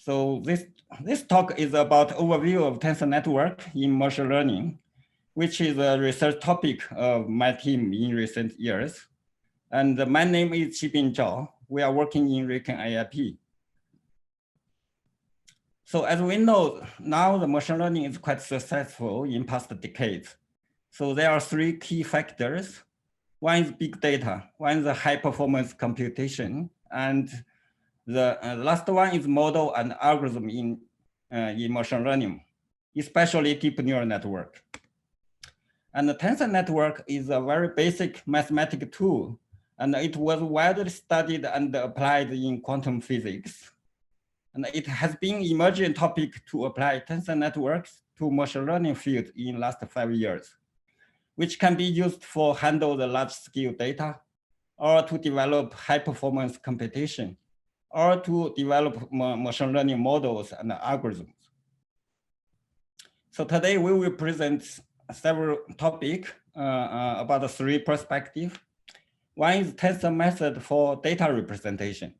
So this talk is about overview of tensor network in machine learning, which is a research topic of my team in recent years. And my name is Qibin Zhao. We are working in Recon AIP. So as we know, now the machine learning is quite successful in past decades. So there are three key factors. One is big data, one is the high performance computation, and the last one is model and algorithm in machine learning, especially deep neural network. And the tensor network is a very basic mathematical tool, and it was widely studied and applied in quantum physics. And it has been emerging topic to apply tensor networks to machine learning field in last 5 years, which can be used for handle the large scale data, or to develop high performance computation, or to develop machine learning models and algorithms. So today we will present several topics about the three perspectives. One is tensor method for data representation.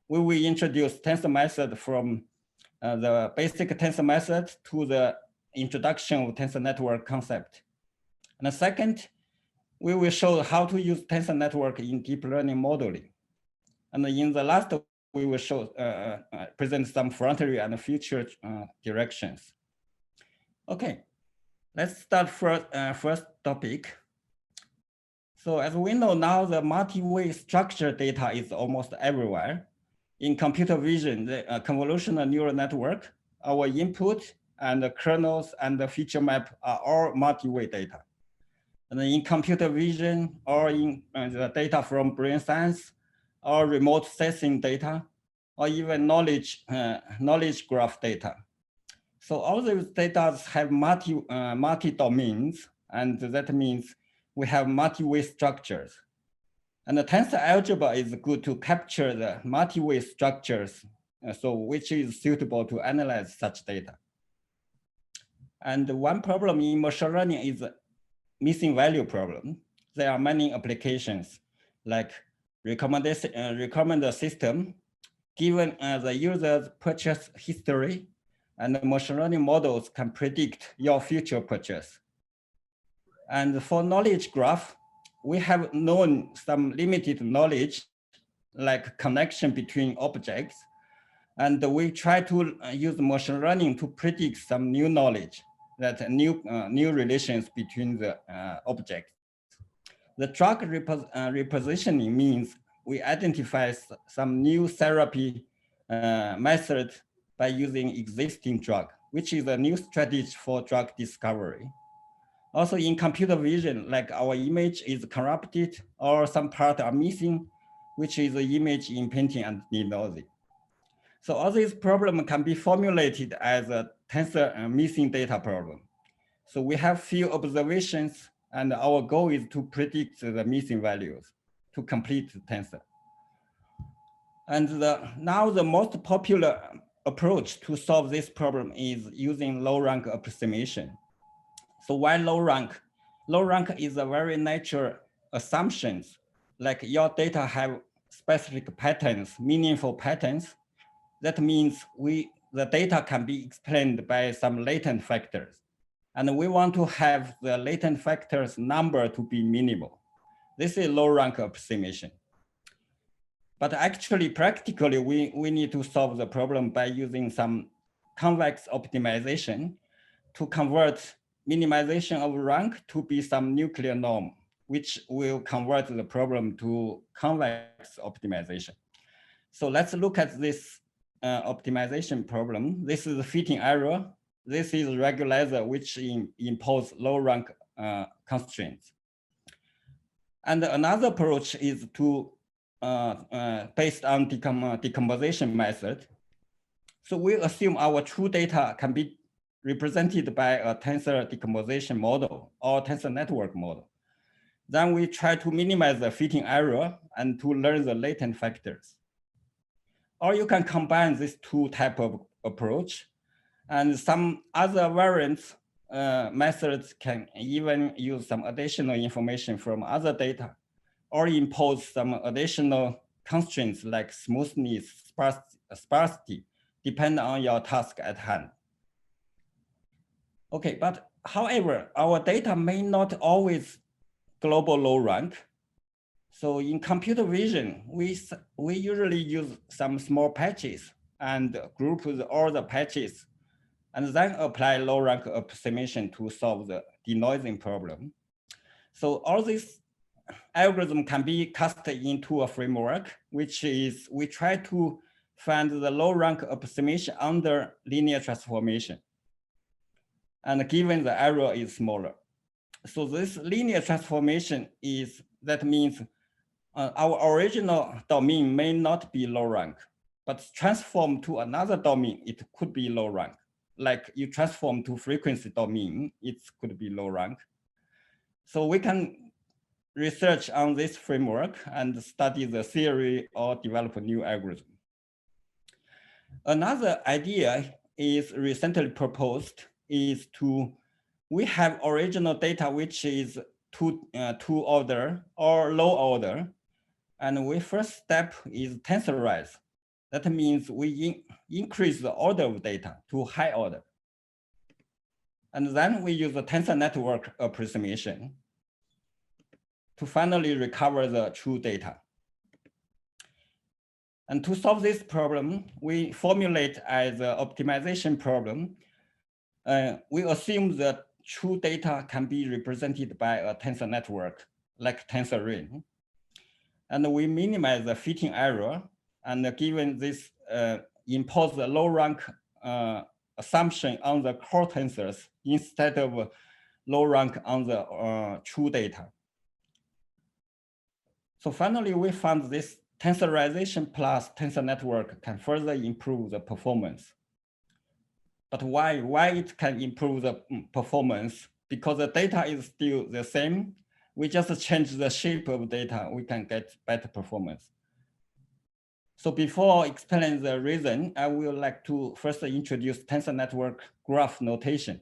We will introduce tensor method from the basic tensor method to the introduction of tensor network concept. And the second, we will show how to use tensor network in deep learning modeling. And in the last, we will show present some frontier and future directions. Okay, let's start first topic. So as we know now, the multi-way structured data is almost everywhere. In computer vision, the convolutional neural network, our input and the kernels and the feature map are all multi-way data. And in computer vision or in the data from brain science or remote sensing data, or even knowledge graph data. So all these data have multi-domains, and that means we have multi-way structures. And the tensor algebra is good to capture the multi-way structures, so which is suitable to analyze such data. And one problem in machine learning is missing value problem. There are many applications like recommender system, given the user's purchase history, and the machine learning models can predict your future purchase. And for knowledge graph, we have known some limited knowledge, like connection between objects, and we try to use machine learning to predict some new knowledge, that new relations between the objects. The drug repositioning means we identify some new therapy method by using existing drug, which is a new strategy for drug discovery. Also in computer vision, like our image is corrupted or some parts are missing, which is the image imprinting and denoising. So all these problems can be formulated as a tensor missing data problem. So we have few observations, and our goal is to predict the missing values to complete the tensor. And now the most popular approach to solve this problem is using low rank approximation. So why low rank? Low rank is a very natural assumptions, like your data have specific patterns, meaningful patterns. That means the data can be explained by some latent factors. And we want to have the latent factors number to be minimal. This is low rank approximation. But actually, practically, we need to solve the problem by using some convex optimization to convert minimization of rank to be some nuclear norm, which will convert the problem to convex optimization. So let's look at this optimization problem. This is the fitting error. This is regularizer, which impose low rank constraints. And another approach is to based on decomposition method. So we assume our true data can be represented by a tensor decomposition model or tensor network model. Then we try to minimize the fitting error and to learn the latent factors. Or you can combine these two type of approach, and some other variants methods can even use some additional information from other data, or impose some additional constraints like smoothness, sparsity, depend on your task at hand. Okay, but however, our data may not always global low rank. So in computer vision, we usually use some small patches and group all the patches and then apply low rank approximation to solve the denoising problem. So all these algorithm can be cast into a framework, which is we try to find the low rank approximation under linear transformation. And given the error is smaller. So this linear transformation that means our original domain may not be low rank, but transform to another domain, it could be low rank. Like you transform to frequency domain, it could be low rank. So we can research on this framework and study the theory or develop a new algorithm. Another idea is recently proposed is we have original data which is two order or low order. And we first step is Tensor Is. That means we increase the order of data to high order. And then we use the tensor network approximation to finally recover the true data. And to solve this problem, we formulate as an optimization problem. We assume that true data can be represented by a tensor network like tensor ring. And we minimize the fitting error, and given this impose the low rank assumption on the core tensors instead of low rank on the true data. So finally, we found this tensorization plus tensor network can further improve the performance. But why it can improve the performance? Because the data is still the same. We just change the shape of data, we can get better performance. So before explaining the reason, I would like to first introduce tensor network graph notation.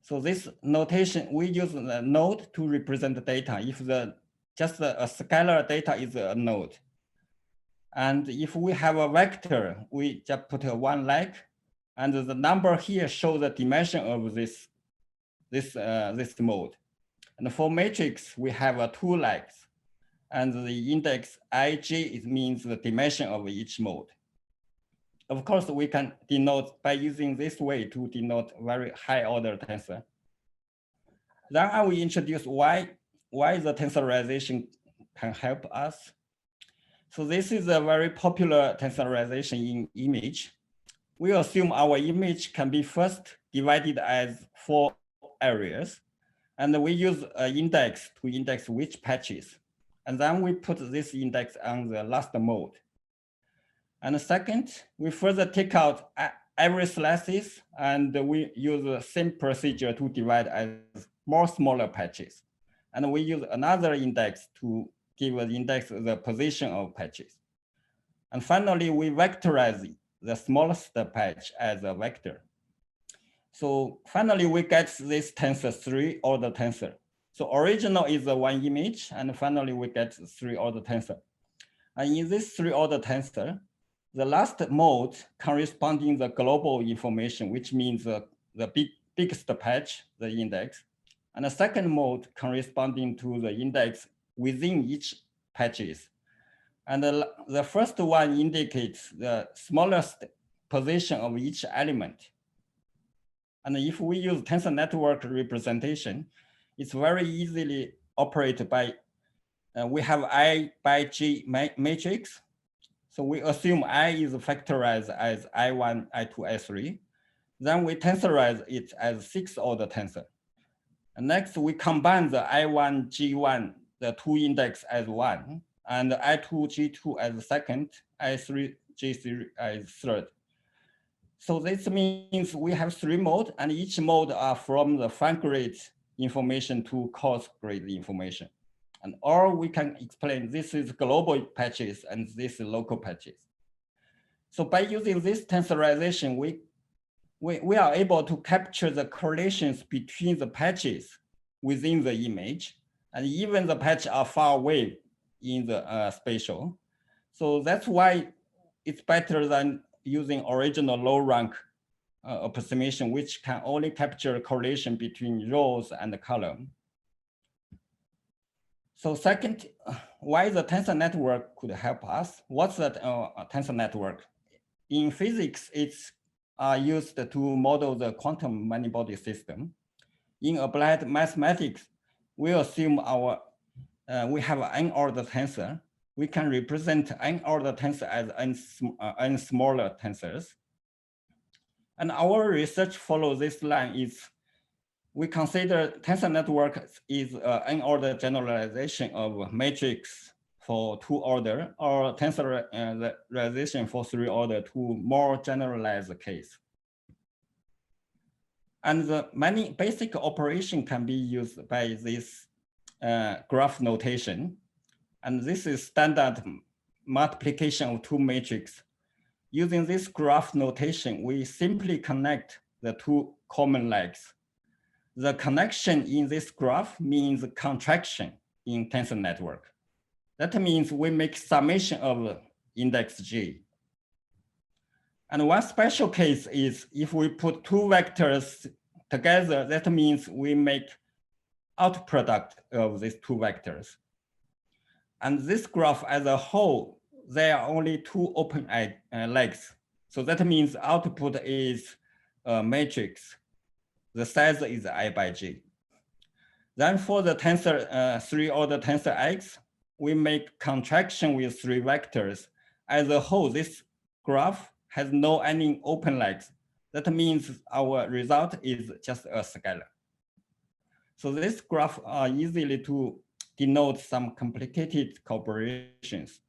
So this notation, we use the node to represent the data. If just a scalar data is a node. And if we have a vector, we just put a one leg, and the number here shows the dimension of this mode. And for matrix, we have two legs, and the index ij means the dimension of each mode. Of course, we can denote by using this way to denote very high order tensor. Then I will introduce why the tensorization can help us. So this is a very popular tensorization in image. We assume our image can be first divided as 4 areas. And we use an index to index which patches. And then we put this index on the last mode. And second, we further take out every slices, and we use the same procedure to divide as more smaller patches. And we use another index to give an index of the position of patches. And finally, we vectorize the smallest patch as a vector. So finally, we get this tensor 3 order tensor. So original is the one image, and finally we get 3 order tensor. And in this 3 order tensor, the last mode corresponding the global information, which means the biggest patch, the index, and the second mode corresponding to the index within each patches. And the first one indicates the smallest position of each element. And if we use tensor network representation, it's very easily operated by, we have I by J matrix. So we assume I is factorized as I1, I2, I3. Then we tensorize it as 6th order tensor. And next we combine the I1, G1, the 2 index as 1, and I2, G2 as 2nd, I3, G3 as 3rd. So this means we have 3 modes, and each mode are from the fine grade information to coarse grade information. And or we can explain this is global patches and this is local patches. So by using this tensorization, we are able to capture the correlations between the patches within the image, and even the patches are far away in the spatial. So that's why it's better than using original low rank approximation, which can only capture correlation between rows and column. So second, why the tensor network could help us? What's the tensor network? In physics, it's used to model the quantum many-body system. In applied mathematics, we assume we have an n-order tensor. We can represent n-order tensor as n smaller tensors. And our research follows this line is we consider tensor network is an order generalization of matrix for 2-order or tensorization for 3-order to more generalized case. And the many basic operation can be used by this graph notation. And this is standard multiplication of 2 matrices. Using this graph notation, we simply connect the 2 common legs. The connection in this graph means contraction in tensor network. That means we make summation of index G. And one special case is if we put 2 vectors together, that means we make out product of these 2 vectors. And this graph as a whole, there are only 2 open legs. So that means output is a matrix. The size is I by J. Then for the tensor 3-order tensor X, we make contraction with 3 vectors. As a whole, this graph has no any open legs. That means our result is just a scalar. So this graph are easily to denote some complicated corporations.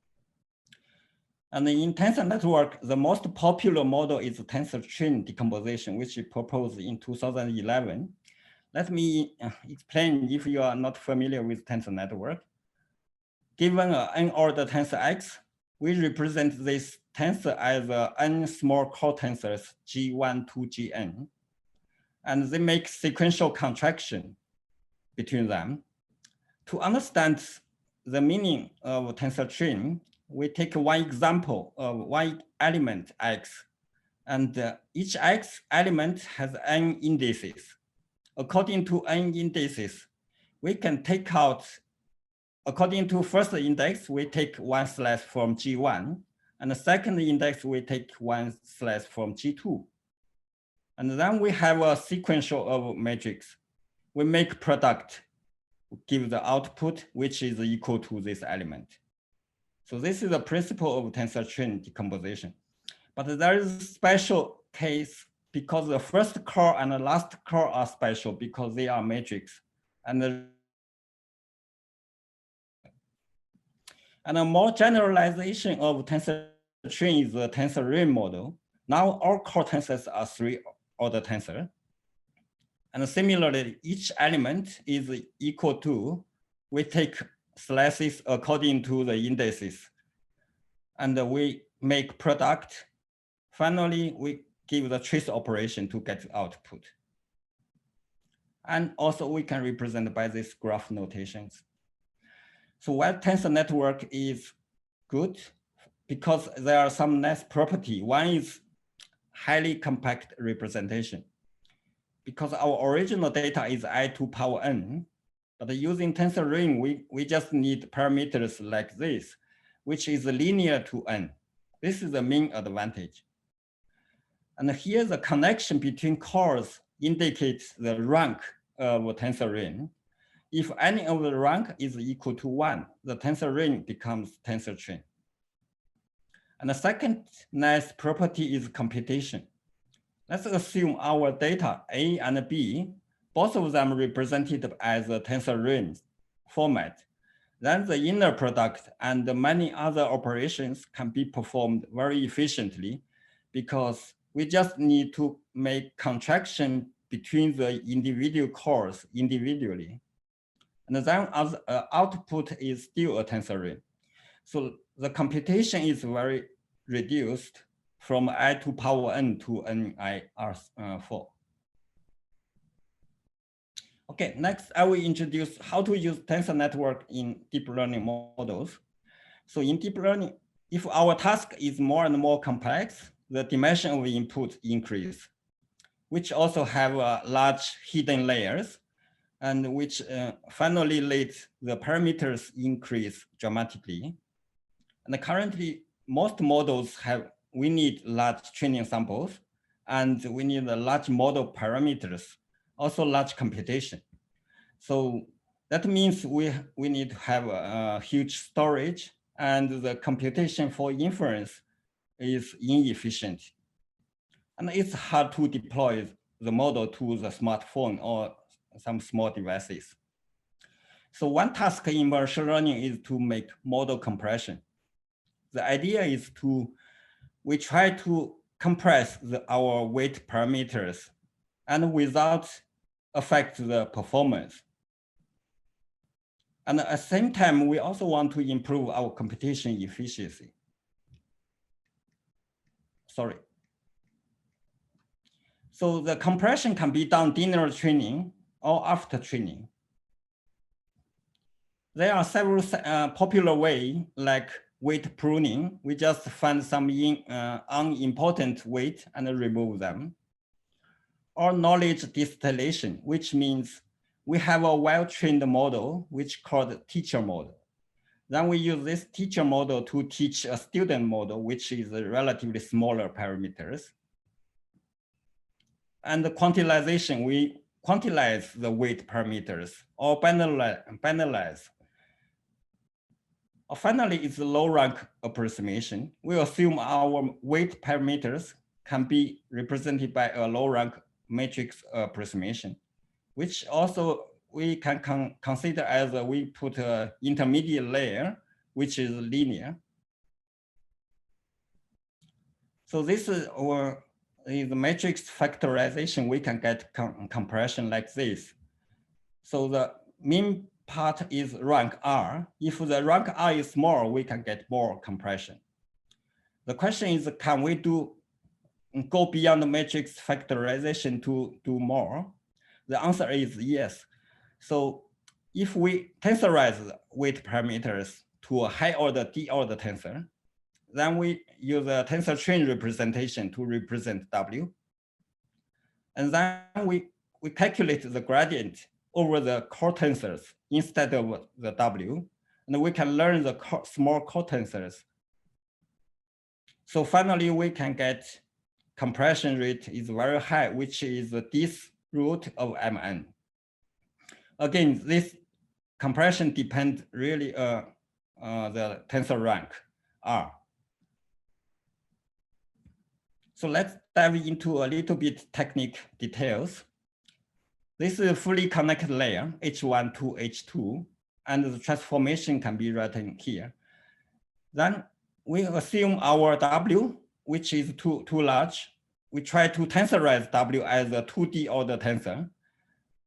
And in tensor network, the most popular model is tensor chain decomposition, which is proposed in 2011. Let me explain if you are not familiar with tensor network. Given an n-order tensor X, we represent this tensor as n small core tensors G1 to Gn. And they make sequential contraction between them. To understand the meaning of tensor chain, we take one example of one element X, and each X element has n indices. According to n indices, we can take out, according to first index, we take 1 slice from G1, and the second index, we take 1 slice from G2. And then we have a sequential of matrix. We make product, give the output, which is equal to this element. So this is the principle of tensor chain decomposition. But there is a special case because the first core and the last core are special because they are matrix. And a more generalization of tensor chain is the tensor ring model. Now all core tensors are 3-order tensor. And similarly, each element is equal to, we take slices according to the indices, and we make product. Finally, we give the trace operation to get output. And also we can represent by these graph notations. So why tensor network is good? Because there are some nice property. One is highly compact representation. Because our original data is I to power n, but using tensor ring, we just need parameters like this, which is linear to n. This is the main advantage. And here the connection between cores indicates the rank of a tensor ring. If any of the rank is equal to 1, the tensor ring becomes tensor chain. And the second nice property is computation. Let's assume our data A and B, both of them represented as a tensor ring format. Then the inner product and many other operations can be performed very efficiently because we just need to make contraction between the individual cores individually. And then as output is still a tensor ring. So the computation is very reduced from I to power n to NIR4. Okay, next I will introduce how to use tensor network in deep learning models. So in deep learning, if our task is more and more complex, the dimension of input increase, which also have large hidden layers, and which finally let the parameters increase dramatically. And currently, most models we need large training samples, and we need a large model parameters, also large computation. So that means we need to have a huge storage, and the computation for inference is inefficient. And it's hard to deploy the model to the smartphone or some small devices. So one task in machine learning is to make model compression. The idea is we try to compress our weight parameters and without affect the performance. And at the same time, we also want to improve our computation efficiency. Sorry. So the compression can be done during training or after training. There are several popular ways, like weight pruning. We just find some unimportant weight and remove them. Or knowledge distillation, which means we have a well-trained model, which called teacher model. Then we use this teacher model to teach a student model, which is a relatively smaller parameters. And the quantization, we quantize the weight parameters or banalize. Finally, it's a low rank approximation. We assume our weight parameters can be represented by a low rank matrix approximation, which also we can consider as we put an intermediate layer, which is linear. So this is the matrix factorization. We can get compression like this. So the mean part is rank R. If the rank R is small, we can get more compression. The question is, can we go beyond the matrix factorization to do more? The answer is yes. So if we tensorize the weight parameters to a high order D-order tensor, then we use a tensor train representation to represent W. And then we calculate the gradient over the core tensors instead of the W. And we can learn the small core tensors. So finally, we can get compression rate is very high, which is this root of Mn. Again, this compression depends really the tensor rank R. So let's dive into a little bit technical details. This is a fully connected layer, H1 to H2, and the transformation can be written here. Then we assume our W, which is too large. We try to tensorize W as a 2D order tensor.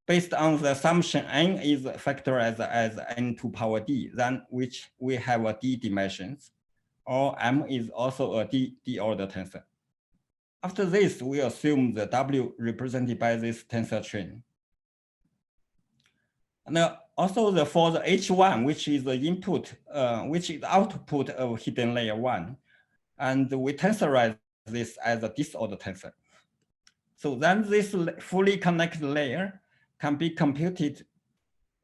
Based on the assumption n is factorized as n to power d, then which we have a d dimensions, or m is also a d order tensor. After this, we assume the W represented by this tensor train. And also for the H1, which is the input, which is output of hidden layer 1, and we tensorize this as a disorder tensor. So then this fully connected layer can be computed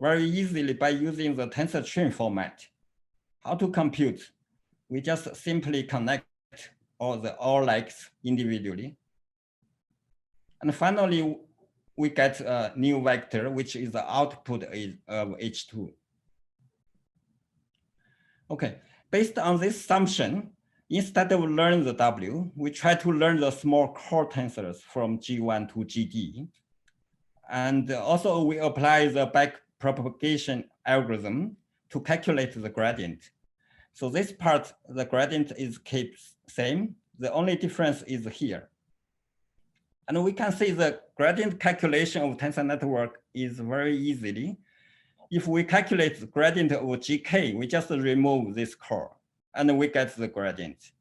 very easily by using the tensor train format. How to compute? We just simply connect all legs individually. And finally, we get a new vector, which is the output of H2. Okay, based on this assumption, instead of learn the W, we try to learn the small core tensors from G1 to GD. And also we apply the backpropagation algorithm to calculate the gradient. So this part, the gradient is keeps same. The only difference is here. And we can see the gradient calculation of tensor network is very easily. If we calculate the gradient of GK, we just remove this core and we get the gradient.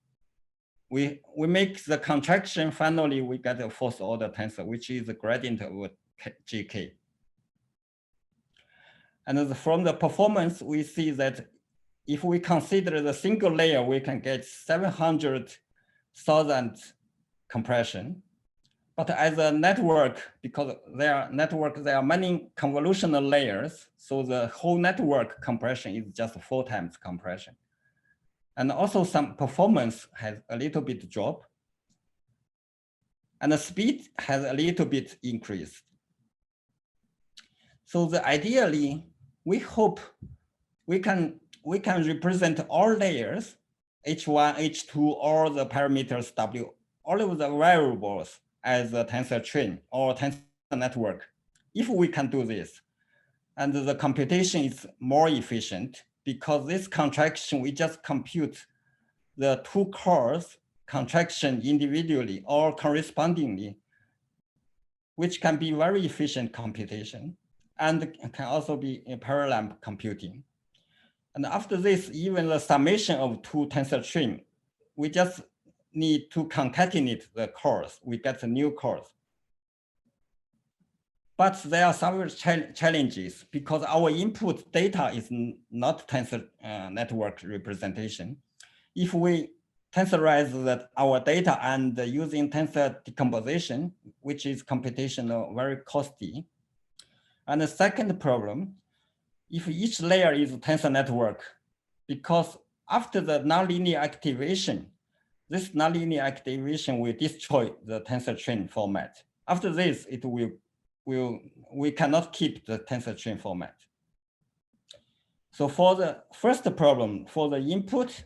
We make the contraction, finally we get a fourth order tensor, which is the gradient of GK. And from the performance, we see that if we consider the single layer, we can get 700,000 compression. But as a network, because there are many convolutional layers, so the whole network compression is just 4 times compression. And also some performance has a little bit drop. And the speed has a little bit increased. So ideally, we hope we can represent all layers, H1, H2, all the parameters W, all of the variables as a tensor train or tensor network. If we can do this, and the computation is more efficient, because this contraction, we just compute the 2 cores contraction individually or correspondingly, which can be very efficient computation and can also be a parallel computing. And after this, even the summation of 2 tensor train, we just need to concatenate the cores. We get the new cores. But there are several challenges because our input data is not tensor network representation. If we tensorize our data and using tensor decomposition, which is computational, very costly. And the second problem, if each layer is a tensor network, because after the nonlinear activation, this nonlinear activation will destroy the tensor train format. After this, we cannot keep the tensor train format. So for the first problem, for the input,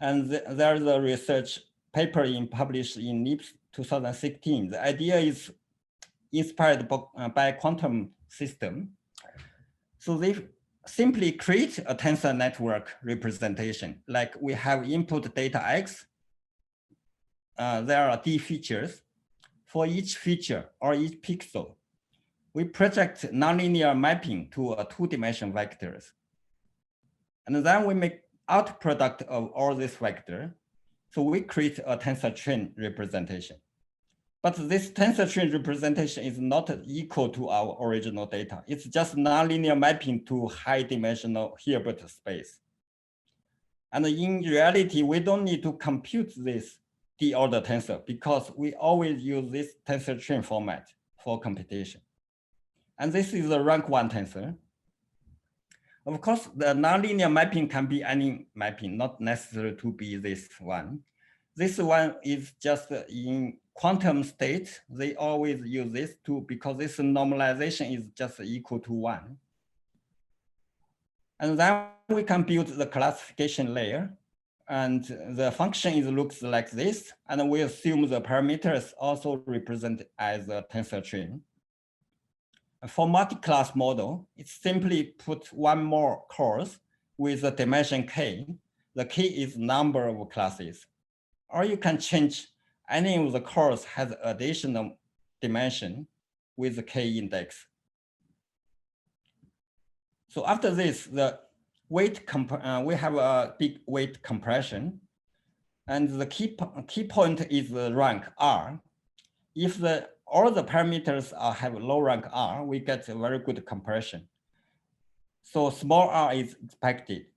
and there's a research paper published in NIPS 2016. The idea is inspired by quantum system. So they simply create a tensor network representation. Like we have input data X. There are D features. For each feature or each pixel, we project nonlinear mapping to a 2-dimensional vectors. And then we make out product of all this vector. So we create a tensor train representation. But this tensor train representation is not equal to our original data. It's just nonlinear mapping to high-dimensional Hilbert space. And in reality, we don't need to compute this D-order tensor because we always use this tensor train format for computation. And this is a rank 1 tensor. Of course, the nonlinear mapping can be any mapping, not necessary to be this one. This one is just in quantum state. They always use this too because this normalization is just equal to 1. And then we can build the classification layer. And the function looks like this. And we assume the parameters also represent as a tensor train. For multi-class model, it simply put one more course with a dimension k. The k is number of classes. Or you can change any of the cores has additional dimension with the k index. So after this, the weight we have a big weight compression, and the key point is the rank R. If all the parameters have low rank R, we get a very good compression. So small r is expected.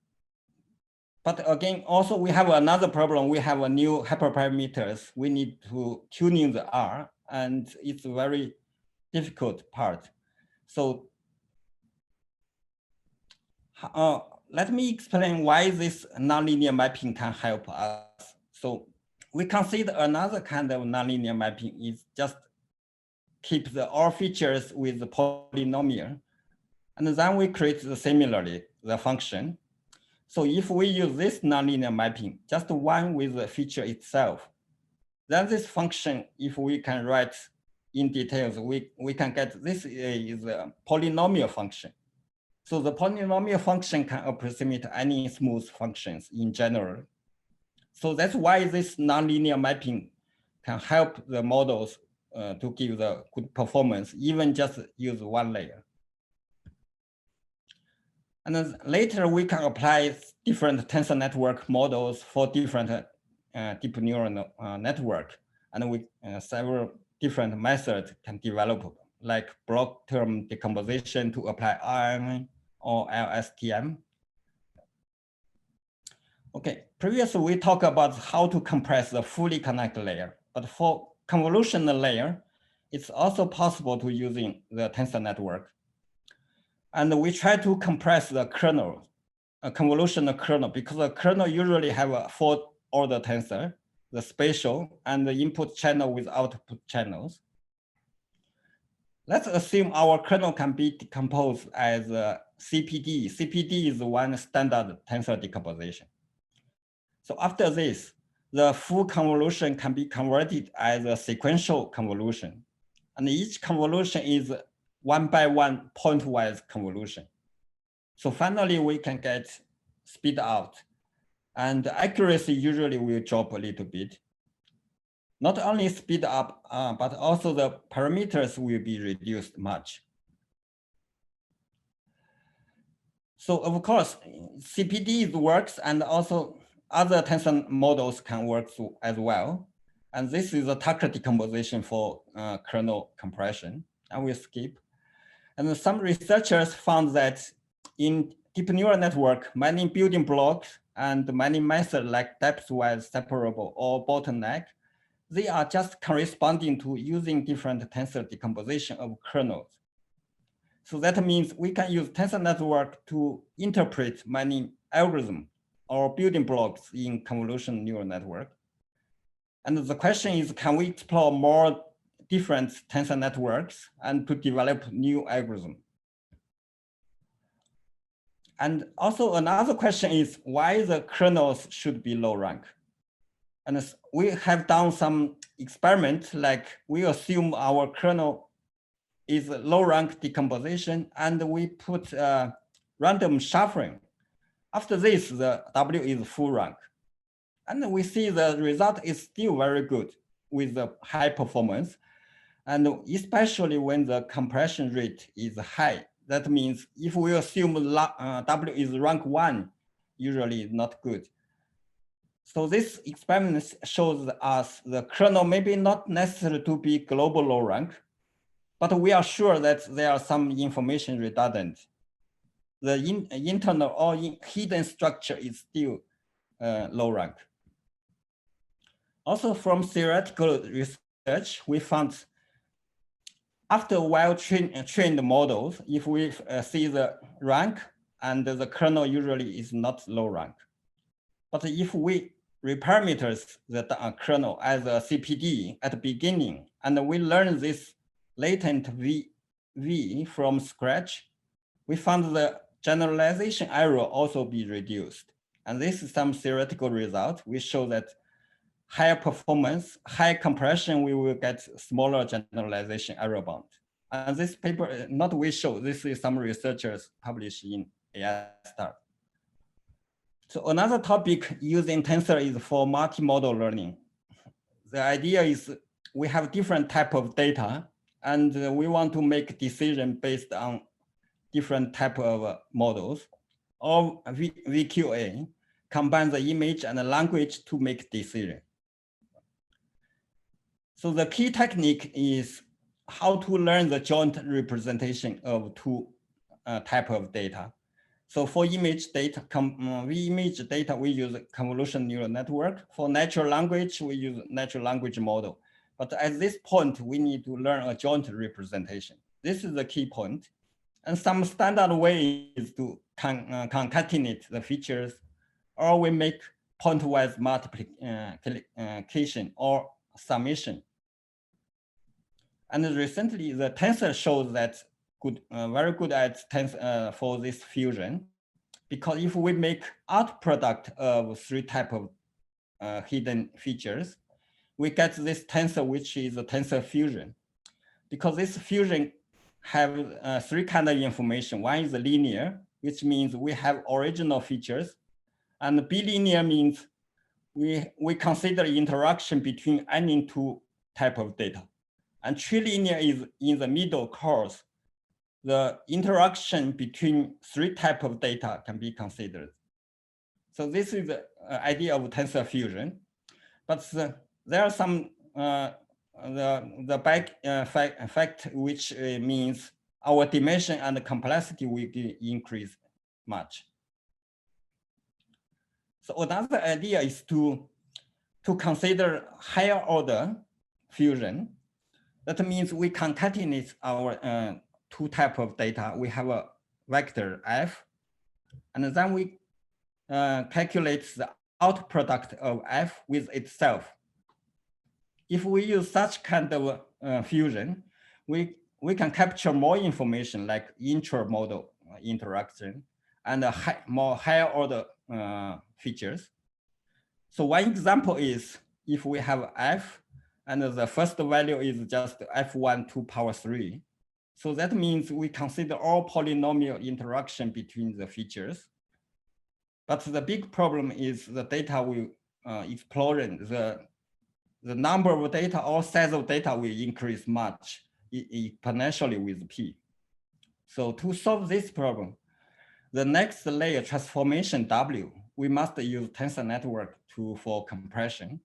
But again, also we have another problem. We have a new hyperparameters. We need to tuning the R, and it's a very difficult part. So let me explain why this nonlinear mapping can help us. So we consider another kind of nonlinear mapping is just keep all features with the polynomial. And then we create similarly the function. So if we use this nonlinear mapping, just one with the feature itself, then this function, if we can write in details, we can get this is a polynomial function. So the polynomial function can approximate any smooth functions in general. So that's why this nonlinear mapping can help the models to give the good performance, even just use one layer. And then later we can apply different tensor network models for different deep neural network. And we several different methods can develop, like block term decomposition to apply RNN or LSTM. Okay, previously we talked about how to compress the fully connected layer, but for convolutional layer, it's also possible to using the tensor network. And we try to compress the kernel, a convolutional kernel, because the kernel usually have a 4-order tensor, the spatial and the input channel with output channels. Let's assume our kernel can be decomposed as a CPD. CPD is one standard tensor decomposition. So after this, the full convolution can be converted as a sequential convolution. And each convolution is 1-by-1 pointwise convolution. So finally, we can get speed out. And accuracy usually will drop a little bit. Not only speed up, but also the parameters will be reduced much. So of course, CPD works, and also other tensor models can work as well. And this is a Tucker decomposition for kernel compression. I will skip. And some researchers found that in deep neural network, many building blocks and many methods like depth-wise separable or bottleneck, they are just corresponding to using different tensor decomposition of kernels. So that means we can use tensor network to interpret many algorithms or building blocks in convolutional neural network. And the question is, can we explore more different tensor networks and to develop new algorithms? And also another question is why the kernels should be low rank. And we have done some experiments, like we assume our kernel is low rank decomposition, and we put random shuffling. After this, the W is full rank. And we see the result is still very good with the high performance. And especially when the compression rate is high. That means if we assume W is rank 1, usually it's not good. So this experiment shows us the kernel maybe not necessary to be global low rank, but we are sure that there are some information redundant. The internal or hidden structure is still low rank. Also from theoretical research, we found after well-trained models, if we see the rank and the kernel usually is not low rank. But if we reparameters the kernel as a CPD at the beginning, and we learn this latent V from scratch, we found the generalization error also be reduced. And this is some theoretical result. We show that higher performance, high compression, we will get smaller generalization error bound. And this paper, not we show, this is some researchers published in AI Star. So another topic using tensor is for multimodal learning. The idea is we have different type of data, and we want to make decision based on different type of models, or VQA, combine the image and the language to make decision. So the key technique is how to learn the joint representation of two type of data. So for image data, image data, we use convolutional neural network. For natural language, we use natural language model. But at this point, we need to learn a joint representation. This is the key point. And some standard ways to concatenate the features, or we make pointwise multiplication or summation. And recently, the tensor shows that very good at for this fusion, because if we make out product of 3 type of hidden features, we get this tensor, which is a tensor fusion. Because this fusion have 3 kind of information. One is linear, which means we have original features, and bilinear means we consider interaction between any 2 type of data. And trilinear is in the middle course. The interaction between 3 type of data can be considered. So this is the idea of tensor fusion. But there are some the back effect, which means our dimension and the complexity will increase much. So another idea is to consider higher order fusion. That means we concatenate our two types of data. We have a vector f, and then we calculate the out product of f with itself. If we use such kind of fusion, we can capture more information like intra-model interaction and more higher order features. So one example is if we have f and the first value is just f1 to power 3. So that means we consider all polynomial interaction between the features. But the big problem is the data will exploring. The number of data or size of data will increase much exponentially with p. So to solve this problem, the next layer transformation W, we must use tensor network for compression.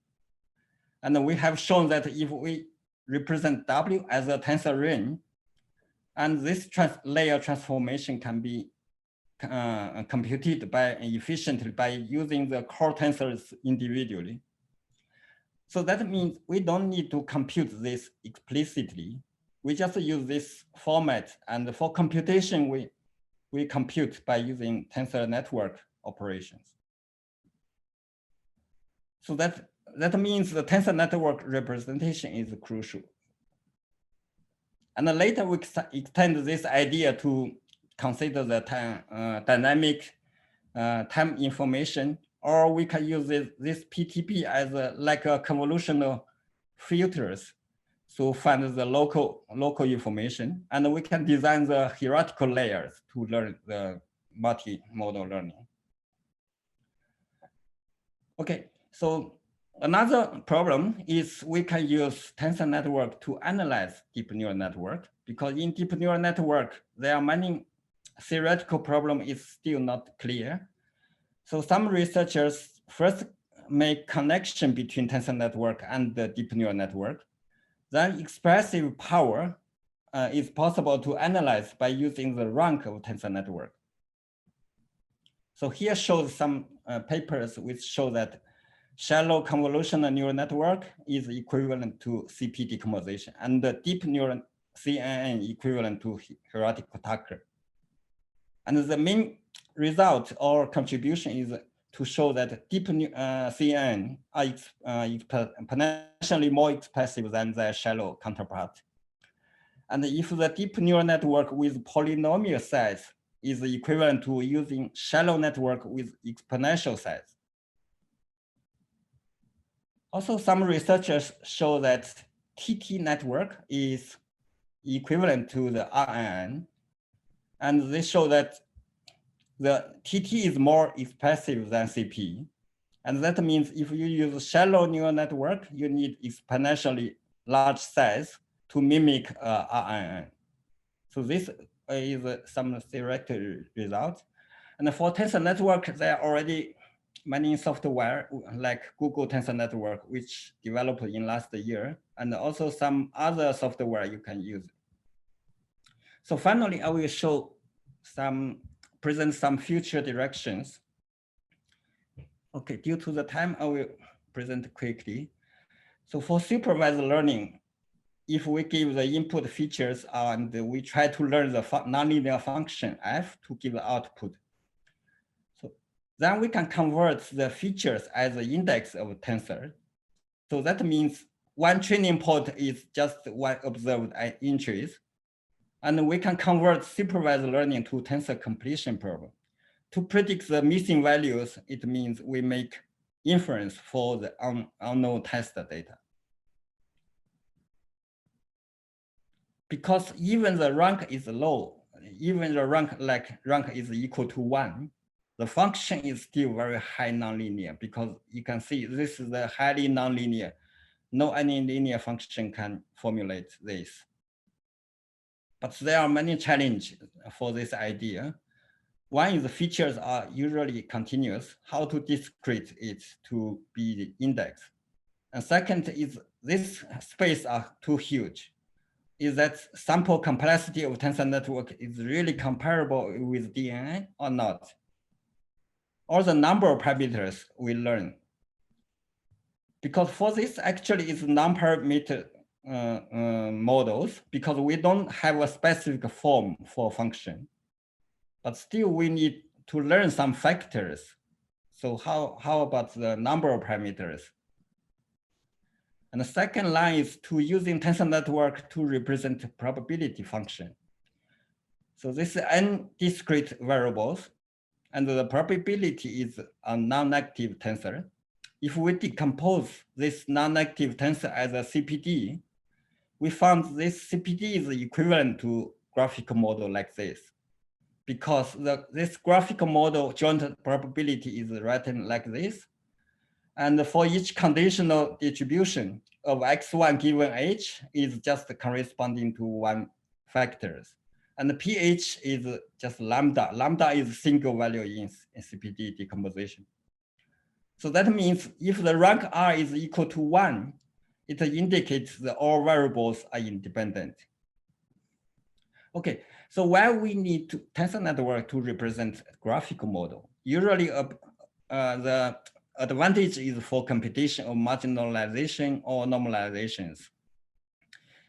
And we have shown that if we represent W as a tensor ring, and this layer transformation can be computed efficiently by using the core tensors individually. So that means we don't need to compute this explicitly. We just use this format, and for computation, we compute by using tensor network operations. So that means the tensor network representation is crucial. And then later we extend this idea to consider the dynamic time information, or we can use this PTP as like a convolutional filters to find the local information, and we can design the hierarchical layers to learn the multimodal learning. Okay, so another problem is we can use tensor network to analyze deep neural network, because in deep neural network, there are many theoretical problems is still not clear. So some researchers first make connection between tensor network and the deep neural network. Then expressive power is possible to analyze by using the rank of tensor network. So here shows some papers which show that shallow convolutional neural network is equivalent to CP decomposition, and the deep neural CNN equivalent to hierarchical Tucker. And the main result or contribution is to show that deep CNN are exponentially more expressive than their shallow counterpart. And if the deep neural network with polynomial size is equivalent to using shallow network with exponential size. Also, some researchers show that TT network is equivalent to the RNN, and they show that the TT is more expressive than CP. And that means if you use shallow neural network, you need exponentially large size to mimic RNN. So this is some theoretical result. And for tensor network, there are already many software like Google Tensor Network, which developed in last year, and also some other software you can use. So finally, I will present some future directions. Okay, due to the time, I will present quickly. So for supervised learning, if we give the input features and we try to learn the nonlinear function f to give the output, so then we can convert the features as the index of tensor. So that means one training point is just one observed entries. And we can convert supervised learning to tensor completion problem. To predict the missing values, it means we make inference for the unknown test data. Because even the rank is low, even the rank is equal to 1, the function is still very high nonlinear, because you can see this is the highly nonlinear. No any linear function can formulate this. But there are many challenges for this idea. One is the features are usually continuous, how to discrete it to be the index. And second is this space are too huge. Is that sample complexity of tensor network is really comparable with DNA or not? Or the number of parameters we learn. Because for this actually is non-parameter models because we don't have a specific form for function, but still we need to learn some factors. So how about the number of parameters? And the second line is to using tensor network to represent probability function. So this is n discrete variables, and the probability is a non-negative tensor. If we decompose this non-negative tensor as a CPD, we found this CPD is equivalent to graphical model like this, because this graphical model joint probability is written like this. And for each conditional distribution of x1 given h is just corresponding to one factors. And the pH is just lambda. Lambda is single value in CPD decomposition. So that means if the rank R is equal to 1, it indicates that all variables are independent. Okay, so why we need tensor network to represent graphical model? Usually the advantage is for computation of marginalization or normalizations.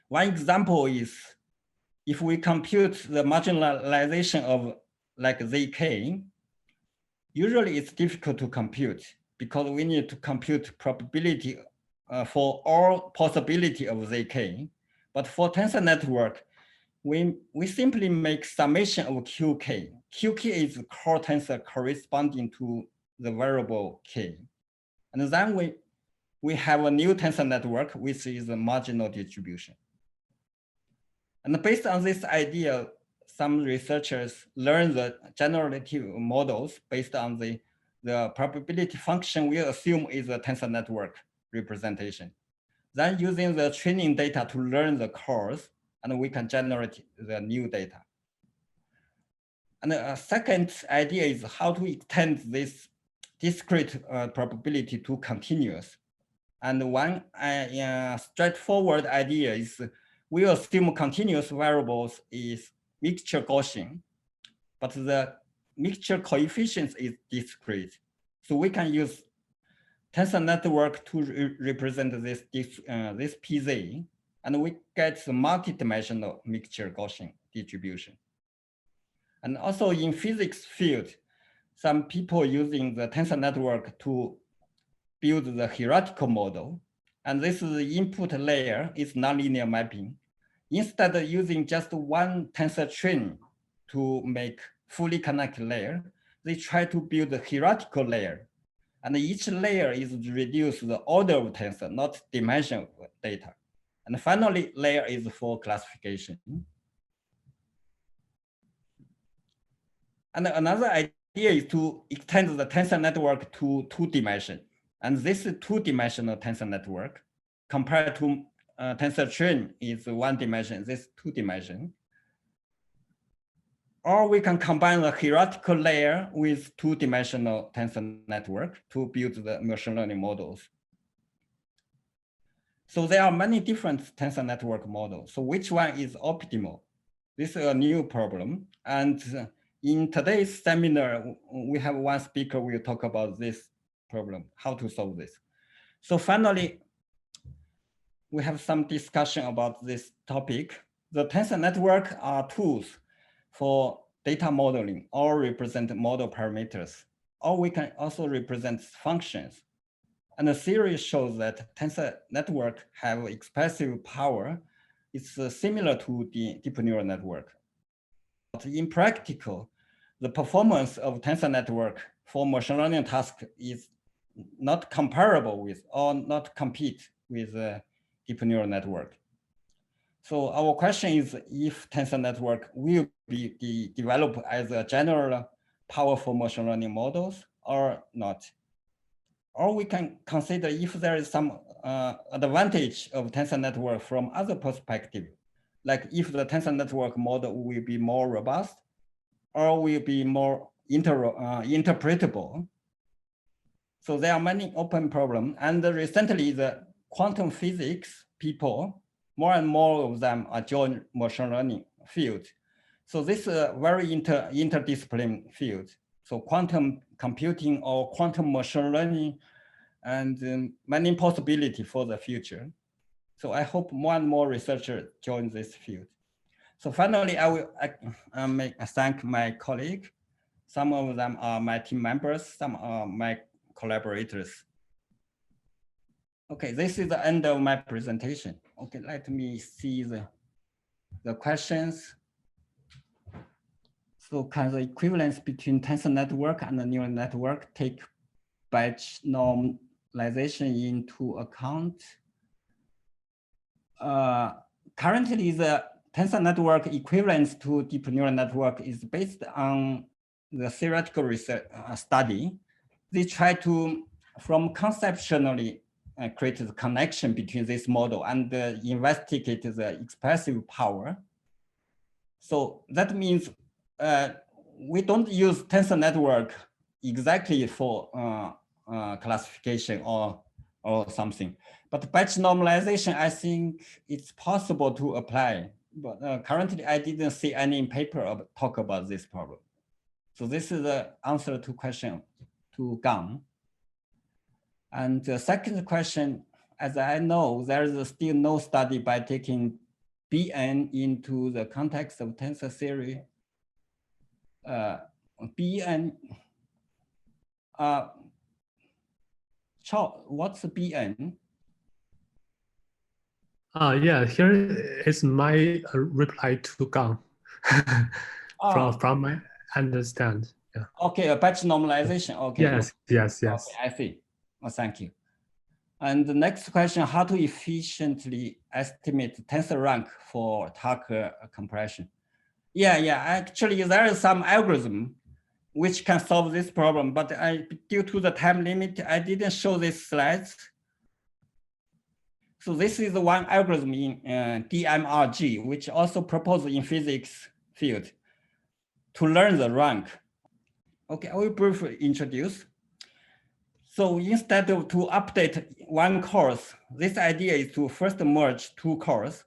One example is if we compute the marginalization of like ZK, usually it's difficult to compute because we need to compute probability for all possibility of ZK. But for tensor network, we simply make summation of QK. QK is the core tensor corresponding to the variable K. And then we have a new tensor network, which is a marginal distribution. And based on this idea, some researchers learn the generative models based on the probability function we assume is a tensor network representation. Then using the training data to learn the cores, and we can generate the new data. And a second idea is how to extend this discrete probability to continuous. And one straightforward idea is we assume continuous variables is mixture Gaussian, but the mixture coefficients is discrete. So we can use tensor network to represent this PZ, and we get the multi-dimensional mixture Gaussian distribution. And also in physics field, some people using the tensor network to build the hierarchical model. And this is the input layer is nonlinear mapping. Instead of using just one tensor train to make fully connected layer, they try to build a hierarchical layer. And each layer is reduce the order of tensor, not dimension of data. And finally, layer is for classification. And another idea is to extend the tensor network to 2 dimensions. And this 2-dimensional tensor network compared to tensor train is 1 dimension, this 2 dimension. Or we can combine the hierarchical layer with 2-dimensional tensor network to build the machine learning models. So there are many different tensor network models. So which one is optimal? This is a new problem. And in today's seminar, we have one speaker will talk about this problem, how to solve this. So finally, we have some discussion about this topic. The tensor network are tools for data modeling or represent model parameters, or we can also represent functions. And the theory shows that tensor network have expressive power. It's similar to the deep neural network. But in practical, the performance of tensor network for machine learning task is not comparable with or not compete with deep neural network. So our question is if tensor network will be developed as a general powerful machine learning models or not. Or we can consider if there is some advantage of tensor network from other perspective, like if the tensor network model will be more robust or will be more interpretable. So there are many open problems. And recently the quantum physics people, more and more of them are joined machine learning field. So this is a very interdisciplinary field. So quantum computing or quantum machine learning and many possibilities for the future. So I hope more and more researchers join this field. So finally, I will thank my colleague. Some of them are my team members, some are my collaborators. Okay, this is the end of my presentation. Okay, let me see the questions. So can the equivalence between tensor network and the neural network take batch normalization into account? Currently, the tensor network equivalence to deep neural network is based on the theoretical research study. They try to, from conceptually, create the connection between this model and investigate the expressive power. So that means we don't use tensor network exactly for classification or something. But batch normalization, I think it's possible to apply. But currently, I didn't see any paper talk about this problem. So this is the answer to question to Gang. And the second question, as I know, there is still no study by taking Bn into the context of tensor theory. Bn, what's Bn? Yeah, here is my reply to Gang from my understand. Yeah. Okay, a batch normalization. Okay. Yes, yes, yes. Okay, I see. Oh, thank you. And the next question, how to efficiently estimate tensor rank for Tucker compression? Yeah, actually there is some algorithm which can solve this problem, but due to the time limit, I didn't show these slides. So this is one algorithm in DMRG, which also proposed in physics field to learn the rank. Okay, I will briefly introduce. So instead of to update one course, this idea is to first merge two cores,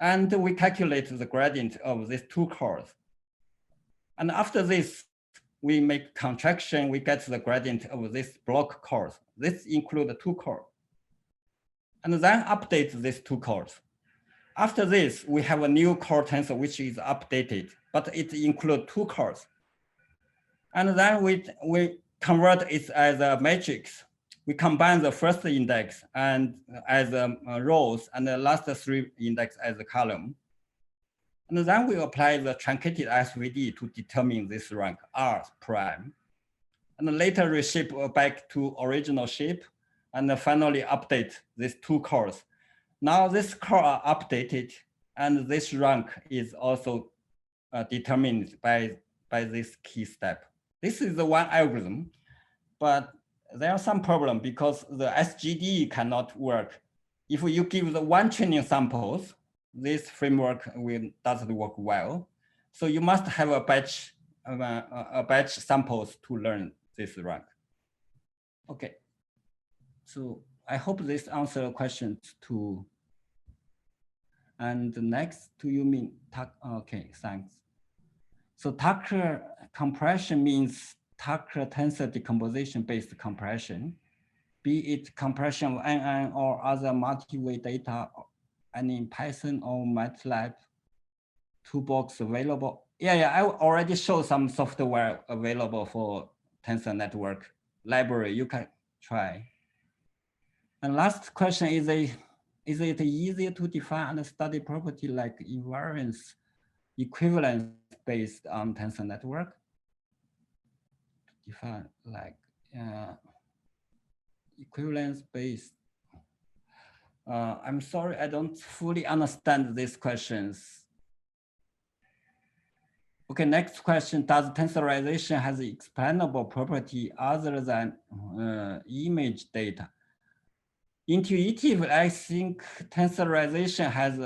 and we calculate the gradient of these two cores. And after this, we make contraction, we get the gradient of this block cores. This includes two cores. And then update these two cores. After this, we have a new core tensor, which is updated, but it includes two cores. And then we convert it as a matrix. We combine the first index and as rows and the last three index as a column. And then we apply the truncated SVD to determine this rank R prime. And later reshape back to original shape and finally update these two cores. Now this core are updated and this rank is also determined by this key step. This is the one algorithm, but there are some problem because the SGD cannot work. If you give the one training samples, this framework doesn't work well. So you must have a batch samples to learn this rank. Okay, so I hope this answers questions too. And next, do you mean, okay, thanks. So Tucker compression means Tucker tensor decomposition based compression, be it compression of NN or other multi-way data, and in Python or MATLAB toolbox available. Yeah, I already showed some software available for tensor network library. You can try. And last question is it easier to define and study property like invariance equivalence based on tensor network? Define like equivalence based. I'm sorry, I don't fully understand these questions. Okay, next question, does tensorization has explainable property other than image data? Intuitively, I think tensorization has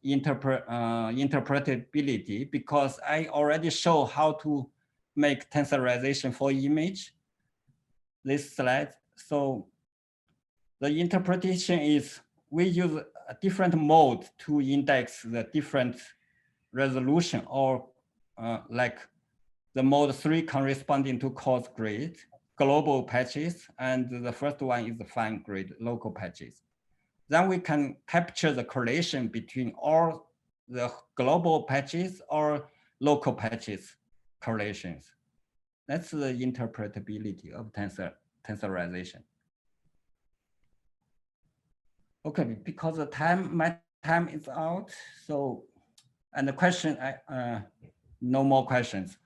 interpretability because I already show how to make tensorization for image, this slide. So the interpretation is we use a different mode to index the different resolution or like the mode 3 corresponding to coarse grade, global patches, and the first one is the fine grade local patches. then we can capture the correlation between all the global patches or local patches correlations. That's the interpretability of tensorization. Okay, because my time is out, so, and the question, no more questions.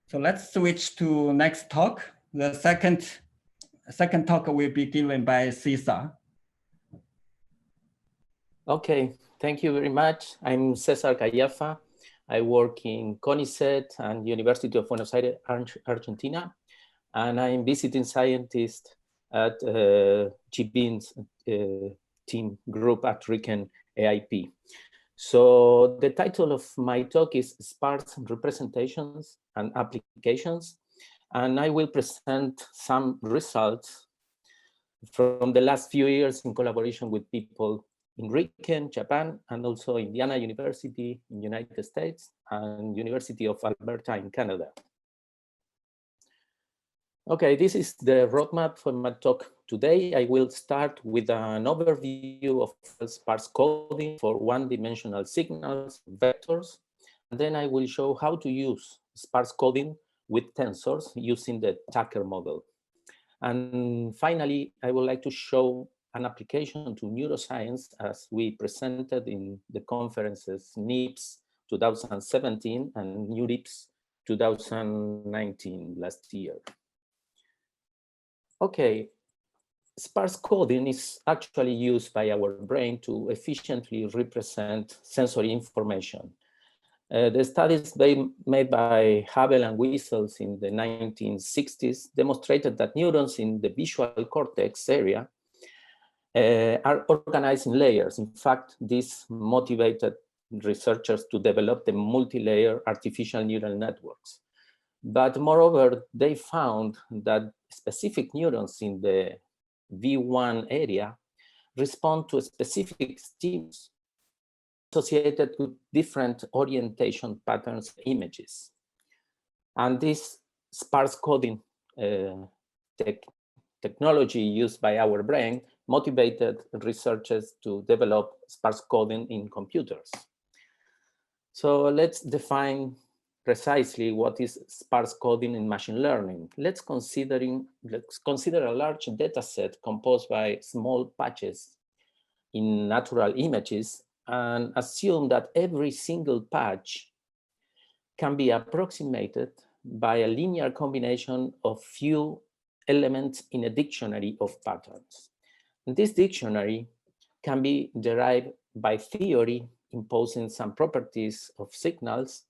So let's switch to next talk. The second talk will be given by Cesar. Okay, thank you very much. I'm Cesar Cayefa. I work in CONICET and University of Buenos Aires, Argentina, and I'm visiting scientist at GBIN's team group at RIKEN AIP. So the title of my talk is Sparse Representations and Applications, and I will present some results from the last few years in collaboration with people in RIKEN, Japan, and also Indiana University in the United States and University of Alberta in Canada. Okay, this is the roadmap for my talk today. I will start with an overview of sparse coding for one-dimensional signals, vectors, and then I will show how to use sparse coding with tensors using the Tucker model. And finally, I would like to show an application to neuroscience as we presented in the conferences NIPS 2017 and NeurIPS 2019 last year. Okay, sparse coding is actually used by our brain to efficiently represent sensory information. The studies made by Havel and Wissels in the 1960s demonstrated that neurons in the visual cortex area are organized in layers. In fact, this motivated researchers to develop the multi-layer artificial neural networks. But moreover, they found that specific neurons in the V1 area respond to specific stimulus associated with different orientation patterns images. And this sparse coding technology used by our brain motivated researchers to develop sparse coding in computers. So let's define precisely what is sparse coding in machine learning. Let's consider a large data set composed by small patches in natural images and assume that every single patch can be approximated by a linear combination of few elements in a dictionary of patterns. And this dictionary can be derived by theory imposing some properties of signals,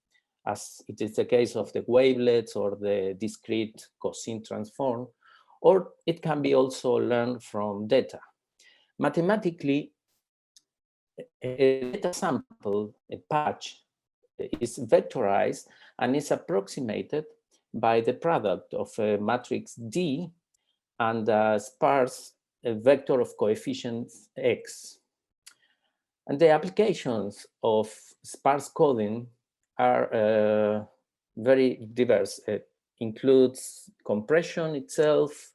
as it is the case of the wavelets or the discrete cosine transform, or it can be also learned from data. Mathematically, a data sample, a patch, is vectorized and is approximated by the product of a matrix D and a sparse vector of coefficients X. And the applications of sparse coding are very diverse. It includes compression itself,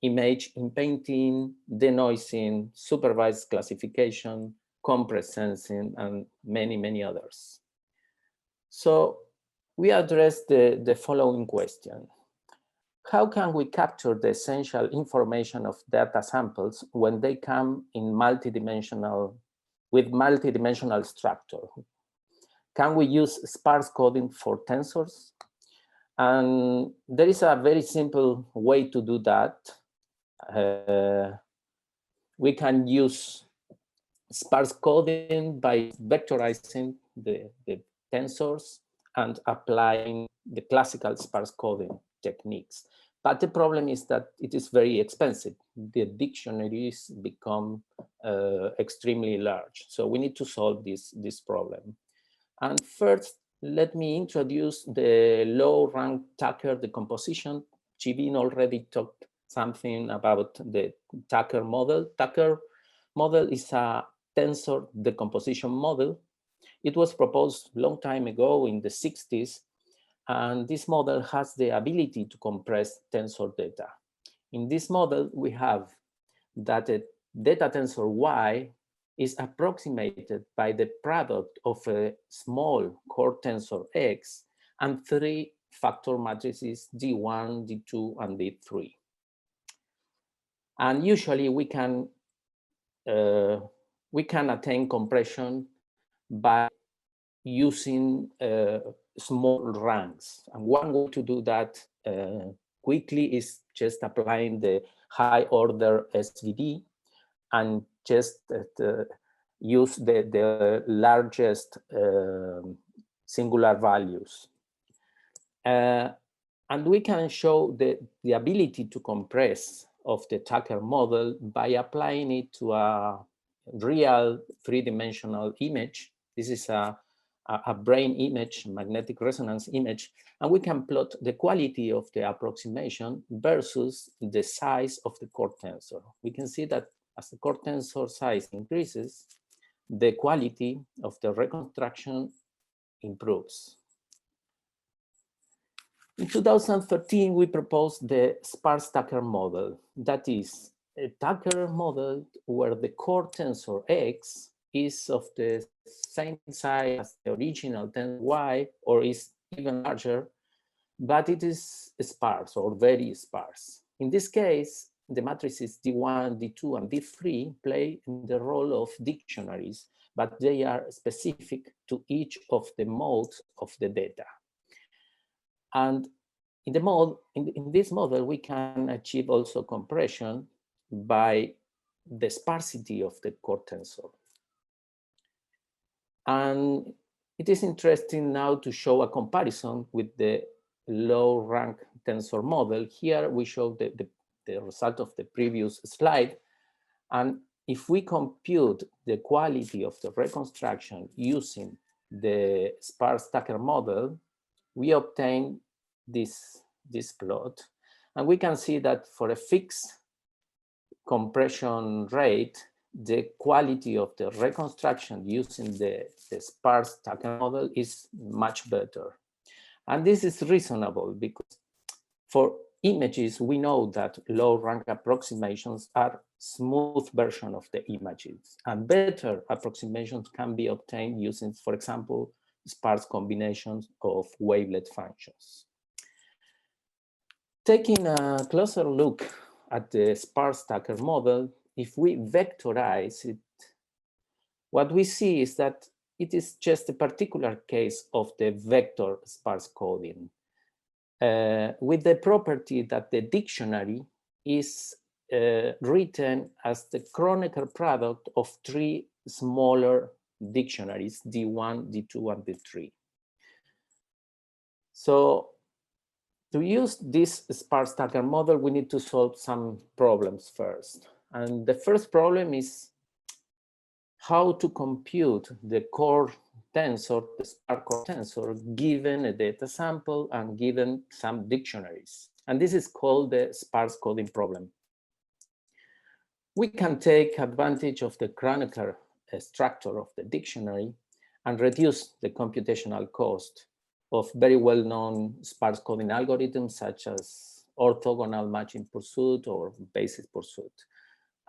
image inpainting, denoising, supervised classification, compress sensing, and many, many others. So we address the following question. How can we capture the essential information of data samples when they come in with multidimensional structure? Can we use sparse coding for tensors? And there is a very simple way to do that. We can use sparse coding by vectorizing the tensors and applying the classical sparse coding techniques. But the problem is that it is very expensive. The dictionaries become extremely large. So we need to solve this problem. And first, let me introduce the low-rank Tucker decomposition. Jibin already talked something about the Tucker model. Tucker model is a tensor decomposition model. It was proposed a long time ago in the 60s, and this model has the ability to compress tensor data. In this model, we have that data tensor Y is approximated by the product of a small core tensor X and 3 factor matrices D1, D2, and D3. And usually we can attain compression by using small ranks. And one way to do that quickly is just applying the high order SVD and just use the largest singular values. And we can show the ability to compress of the Tucker model by applying it to a real three-dimensional image. This is a brain image, magnetic resonance image, and we can plot the quality of the approximation versus the size of the core tensor. We can see that as the core tensor size increases, the quality of the reconstruction improves. In 2013, we proposed the Sparstacker model. That is a Tucker model where the core tensor X is of the same size as the original tensor Y, or is even larger, but it is sparse or very sparse. In this case, the matrices D1, D2, and D3 play the role of dictionaries, but they are specific to each of the modes of the data. And in this model, we can achieve also compression by the sparsity of the core tensor. And it is interesting now to show a comparison with the low rank tensor model. Here we show the result of the previous slide. And if we compute the quality of the reconstruction using the Sparstacker model, we obtain this plot. And we can see that for a fixed compression rate, the quality of the reconstruction using the Sparstacker model is much better. And this is reasonable because for images, we know that low rank approximations are smooth version of the images, and better approximations can be obtained using, for example, sparse combinations of wavelet functions. Taking a closer look at the Sparstacker model, if we vectorize it, what we see is that it is just a particular case of the vector sparse coding, with the property that the dictionary is written as the Chronicle product of 3 smaller dictionaries, D1, D2, and D3. So to use this Sparstacker model, we need to solve some problems first. And the first problem is how to compute the core tensor, the sparse core tensor, given a data sample and given some dictionaries. And this is called the sparse coding problem. We can take advantage of the Chronicle structure of the dictionary and reduce the computational cost of very well-known sparse coding algorithms such as orthogonal matching pursuit or basis pursuit.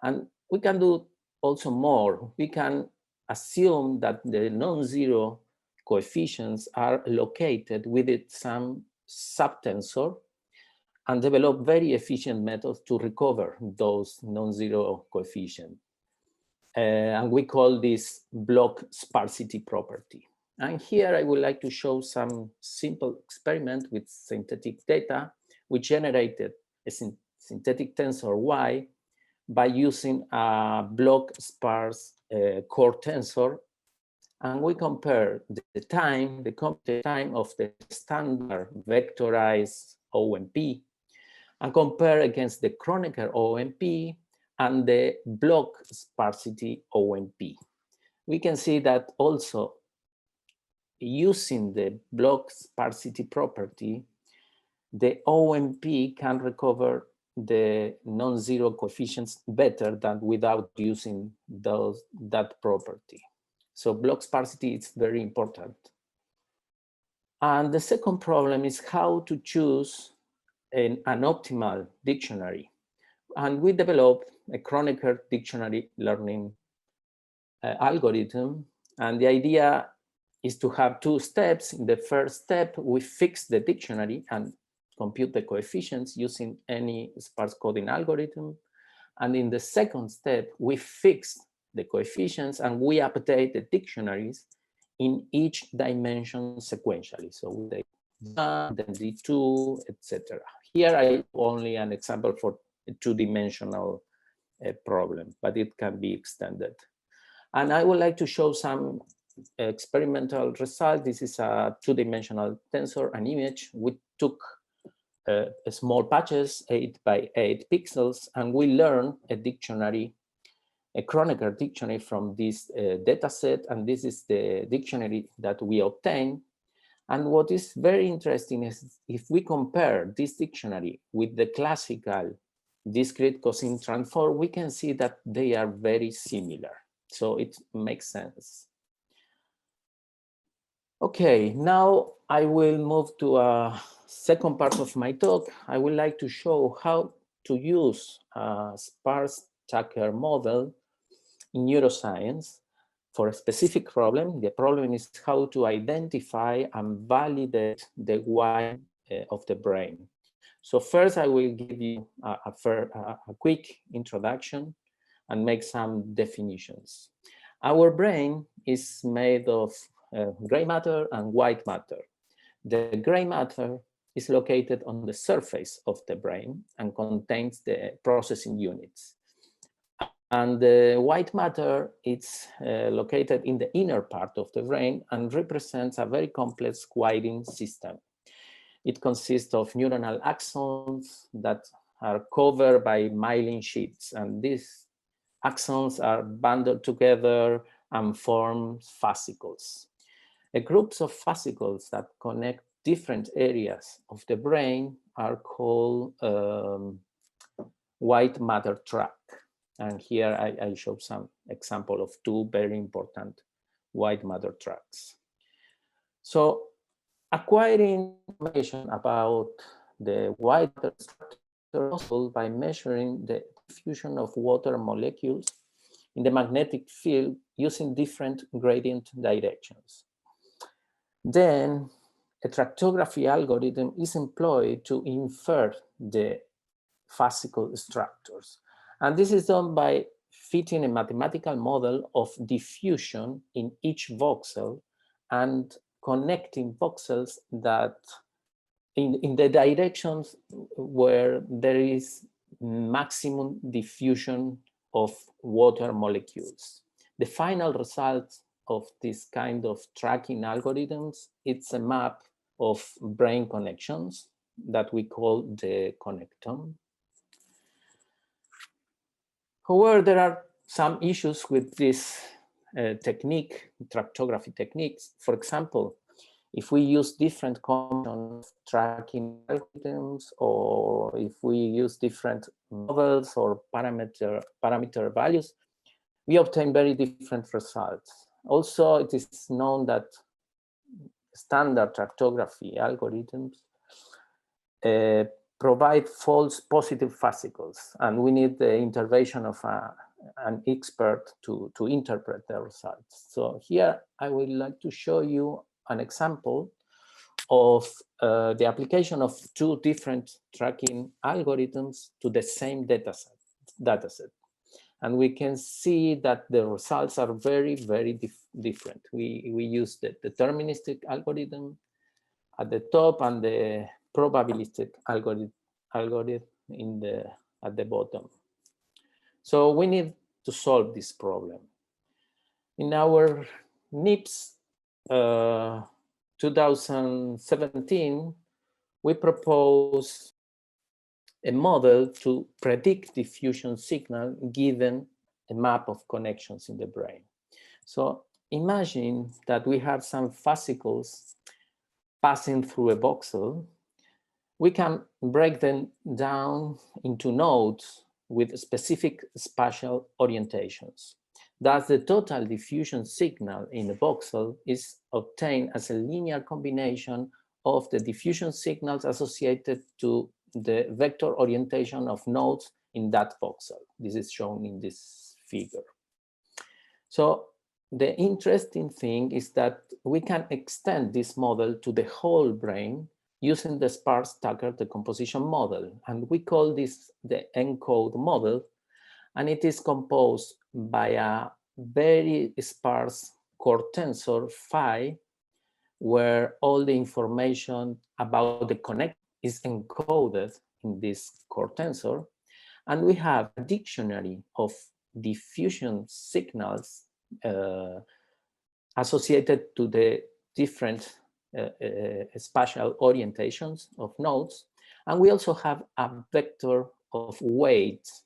And we can do also more. We can assume that the non-zero coefficients are located within some subtensor and develop very efficient methods to recover those non-zero coefficients. And we call this block sparsity property. And here I would like to show some simple experiment with synthetic data. We generated a synthetic tensor Y by using a block sparse core tensor. And we compare the time, the compute time of the standard vectorized OMP, and compare against the Chronicle OMP and the block sparsity OMP. We can see that also using the block sparsity property, the OMP can recover the non-zero coefficients better than without using that property. So block sparsity is very important. And the second problem is how to choose an optimal dictionary. And we developed a Chronicle dictionary learning algorithm. And the idea is to have two steps. In the first step, we fix the dictionary and compute the coefficients using any sparse coding algorithm. And in the second step, we fix the coefficients and we update the dictionaries in each dimension sequentially. So we take one, then D2, etc. Here I only an example for a two-dimensional problem, but it can be extended. And I would like to show some experimental result. This is a two-dimensional tensor, an image. We took small patches, 8 by 8 pixels, and we learned a dictionary, a Chronicle dictionary from this data set, and this is the dictionary that we obtained. And what is very interesting is if we compare this dictionary with the classical discrete cosine transform, we can see that they are very similar. So it makes sense. Okay, now I will move to a second part of my talk. I would like to show how to use a Sparstacker model in neuroscience for a specific problem. The problem is how to identify and validate the why of the brain. So first I will give you a quick introduction and make some definitions. Our brain is made of gray matter and white matter. The gray matter is located on the surface of the brain and contains the processing units. And the white matter is located in the inner part of the brain and represents a very complex wiring system. It consists of neuronal axons that are covered by myelin sheaths, and these axons are bundled together and form fascicles. Groups of fascicles that connect different areas of the brain are called white matter tract. And here I show some example of two very important white matter tracts. So acquiring information about the white matter structure is possible by measuring the diffusion of water molecules in the magnetic field using different gradient directions. Then a tractography algorithm is employed to infer the fascicle structures. And this is done by fitting a mathematical model of diffusion in each voxel and connecting voxels that in the directions where there is maximum diffusion of water molecules. The final result of this kind of tracking algorithms, it's a map of brain connections that we call the connectome. However, there are some issues with this technique, tractography techniques. For example, if we use different combinations of tracking algorithms, or if we use different models or parameter values, we obtain very different results. Also, it is known that standard tractography algorithms provide false positive fascicles, and we need the intervention of an expert to interpret the results. So here I would like to show you an example of the application of two different tracking algorithms to the same dataset. And we can see that the results are very, very different. We use the deterministic algorithm at the top and the probabilistic algorithm at the bottom. So we need to solve this problem. In our NIPS 2017, we propose a model to predict diffusion signal given a map of connections in the brain. So imagine that we have some fascicles passing through a voxel. We can break them down into nodes with specific spatial orientations. Thus, the total diffusion signal in a voxel is obtained as a linear combination of the diffusion signals associated to the vector orientation of nodes in that voxel. This is shown in this figure. So the interesting thing is that we can extend this model to the whole brain using the Sparstacker decomposition model. And we call this the Encode Model. And it is composed by a very sparse core tensor phi, where all the information about the connect is encoded in this core tensor. And we have a dictionary of diffusion signals associated to the different spatial orientations of nodes. And we also have a vector of weights,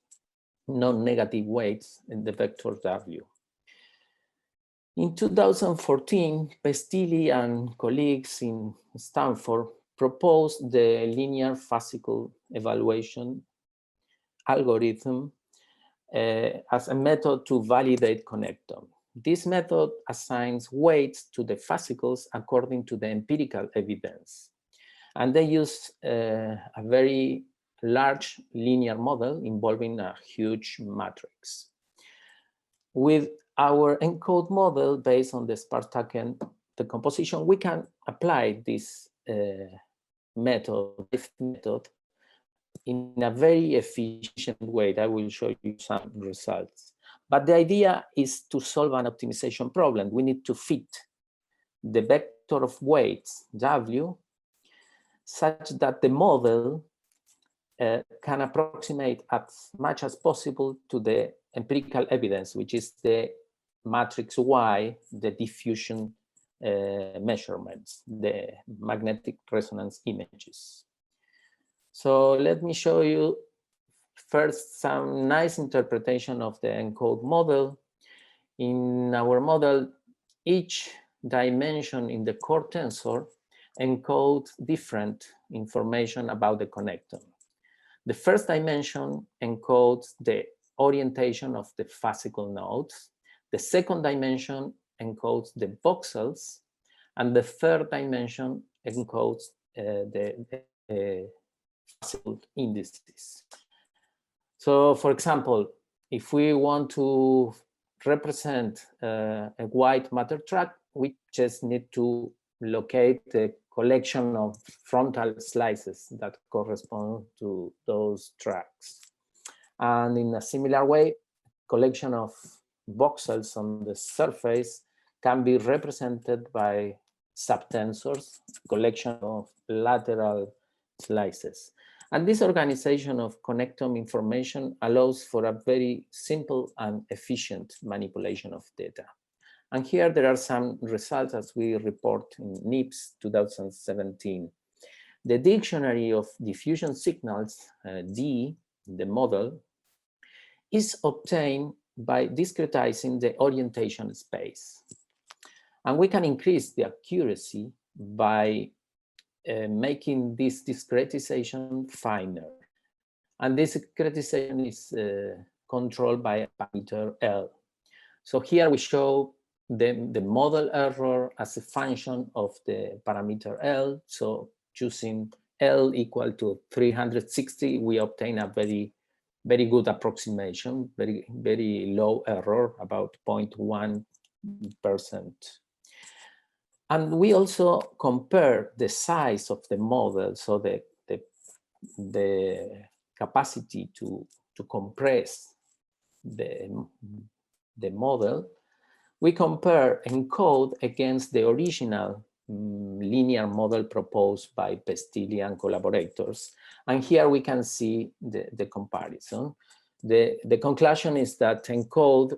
non-negative weights in the vector W. In 2014, Pestilli and colleagues in Stanford proposed the linear fascicle evaluation algorithm as a method to validate connectome. This method assigns weights to the fascicles according to the empirical evidence. And they use a very large linear model involving a huge matrix. With our Encode model based on the Sparstacker decomposition, we can apply this method in a very efficient way. I will show you some results. But the idea is to solve an optimization problem. We need to fit the vector of weights, W, such that the model can approximate as much as possible to the empirical evidence, which is the matrix Y, the diffusion measurements, the magnetic resonance images. So let me show you first some nice interpretation of the Encode model. In our model, each dimension in the core tensor encodes different information about the connectome. The first dimension encodes the orientation of the fascicle nodes. The second dimension encodes the voxels. And the third dimension encodes the fascicle indices. So, for example, if we want to represent a white matter tract, we just need to locate the collection of frontal slices that correspond to those tracks. And in a similar way, collection of voxels on the surface can be represented by subtensors, collection of lateral slices. And this organization of connectome information allows for a very simple and efficient manipulation of data. And here there are some results as we report in NIPS 2017. The dictionary of diffusion signals, D, the model, is obtained by discretizing the orientation space. And we can increase the accuracy by making this discretization finer. And this discretization is controlled by a parameter L. So here we show the model error as a function of the parameter L. So choosing L equal to 360, we obtain a very good approximation, very low error, about 0.1%. And we also compare the size of the model, so the capacity to compress the model. We compare Encode against the original linear model proposed by Pestilli and collaborators. And here we can see the comparison. The conclusion is that Encode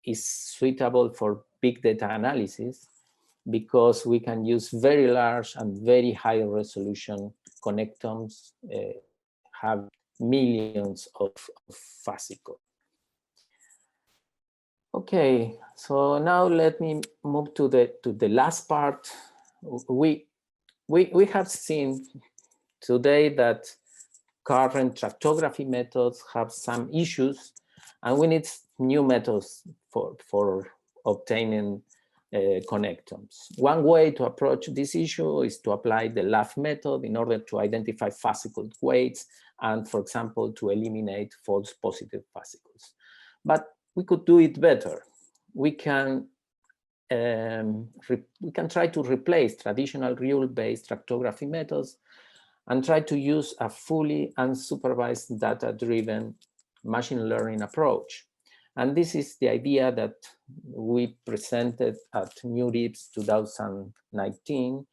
is suitable for big data analysis because we can use very large and very high resolution connectomes, have millions of fascicles. Okay, so now let me move to the last part. We have seen today that current tractography methods have some issues, and we need new methods for obtaining connectomes. One way to approach this issue is to apply the LAF method in order to identify fascicle weights and, for example, to eliminate false positive fascicles. But we could do it better. We can try to replace traditional rule-based tractography methods and try to use a fully unsupervised data-driven machine learning approach. And this is the idea that we presented at NeurIPS 2019.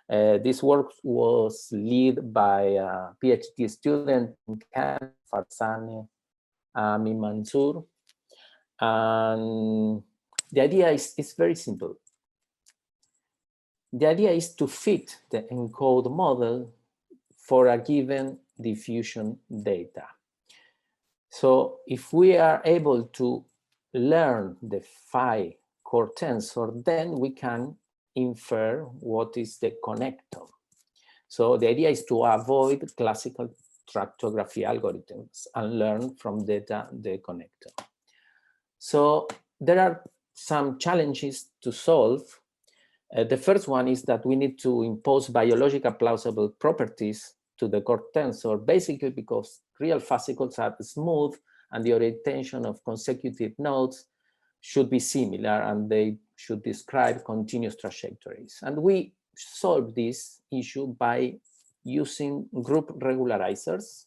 This work was led by a PhD student in Canada, Farzaneh Amin Mansour. And the idea is very simple. The idea is to fit the Encode model for a given diffusion data. So if we are able to learn the phi core tensor, then we can infer what is the connector. So the idea is to avoid classical tractography algorithms and learn from data the connector. So there are some challenges to solve. The first one is that we need to impose biological plausible properties to the core tensor, basically because real fascicles are smooth and the orientation of consecutive nodes should be similar and they should describe continuous trajectories. And we solve this issue by using group regularizers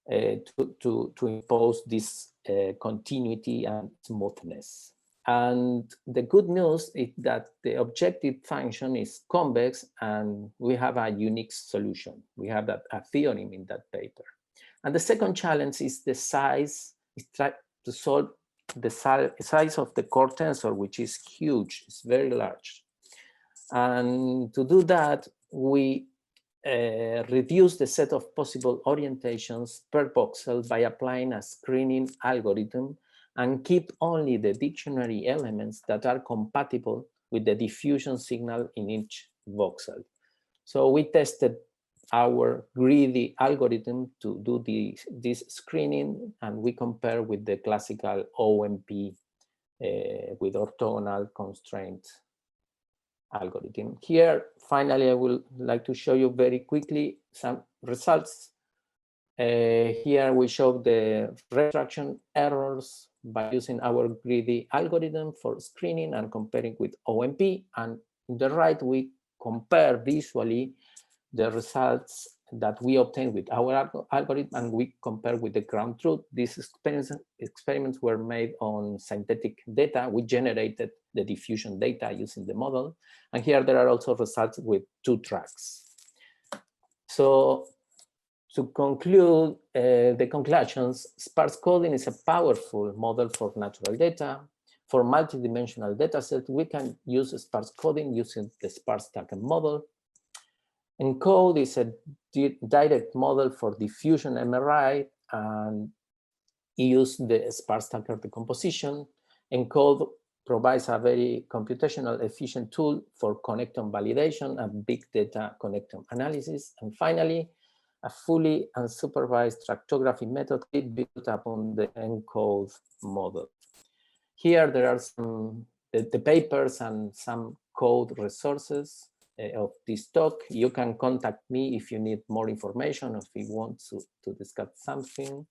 to impose this continuity and smoothness. And the good news is that the objective function is convex and we have a unique solution. We have a theorem in that paper. And the second challenge is the size, is try to solve the size of the core tensor, which is huge, it's very large. And to do that, we reduce the set of possible orientations per voxel by applying a screening algorithm and keep only the dictionary elements that are compatible with the diffusion signal in each voxel. So we tested our greedy algorithm to do this screening, and we compare with the classical OMP with orthogonal constraint algorithm. Here, finally, I would like to show you very quickly some results. Here we show the retraction errors by using our greedy algorithm for screening and comparing with OMP. And on the right, we compare visually the results that we obtain with our algorithm and we compare with the ground truth. These experiments were made on synthetic data. We generated the diffusion data using the model. And here there are also results with 2 tracks. So to conclude the conclusions, sparse coding is a powerful model for natural data. For multidimensional datasets, we can use sparse coding using the Sparstacker model. Encode is a direct model for diffusion MRI and use the Sparstacker decomposition. Encode provides a very computational efficient tool for connectome validation and big data connectome analysis. And finally, a fully unsupervised tractography method built upon the Encode model. Here there are some the papers and some code resources of this talk. You can contact me if you need more information or if you want to discuss something.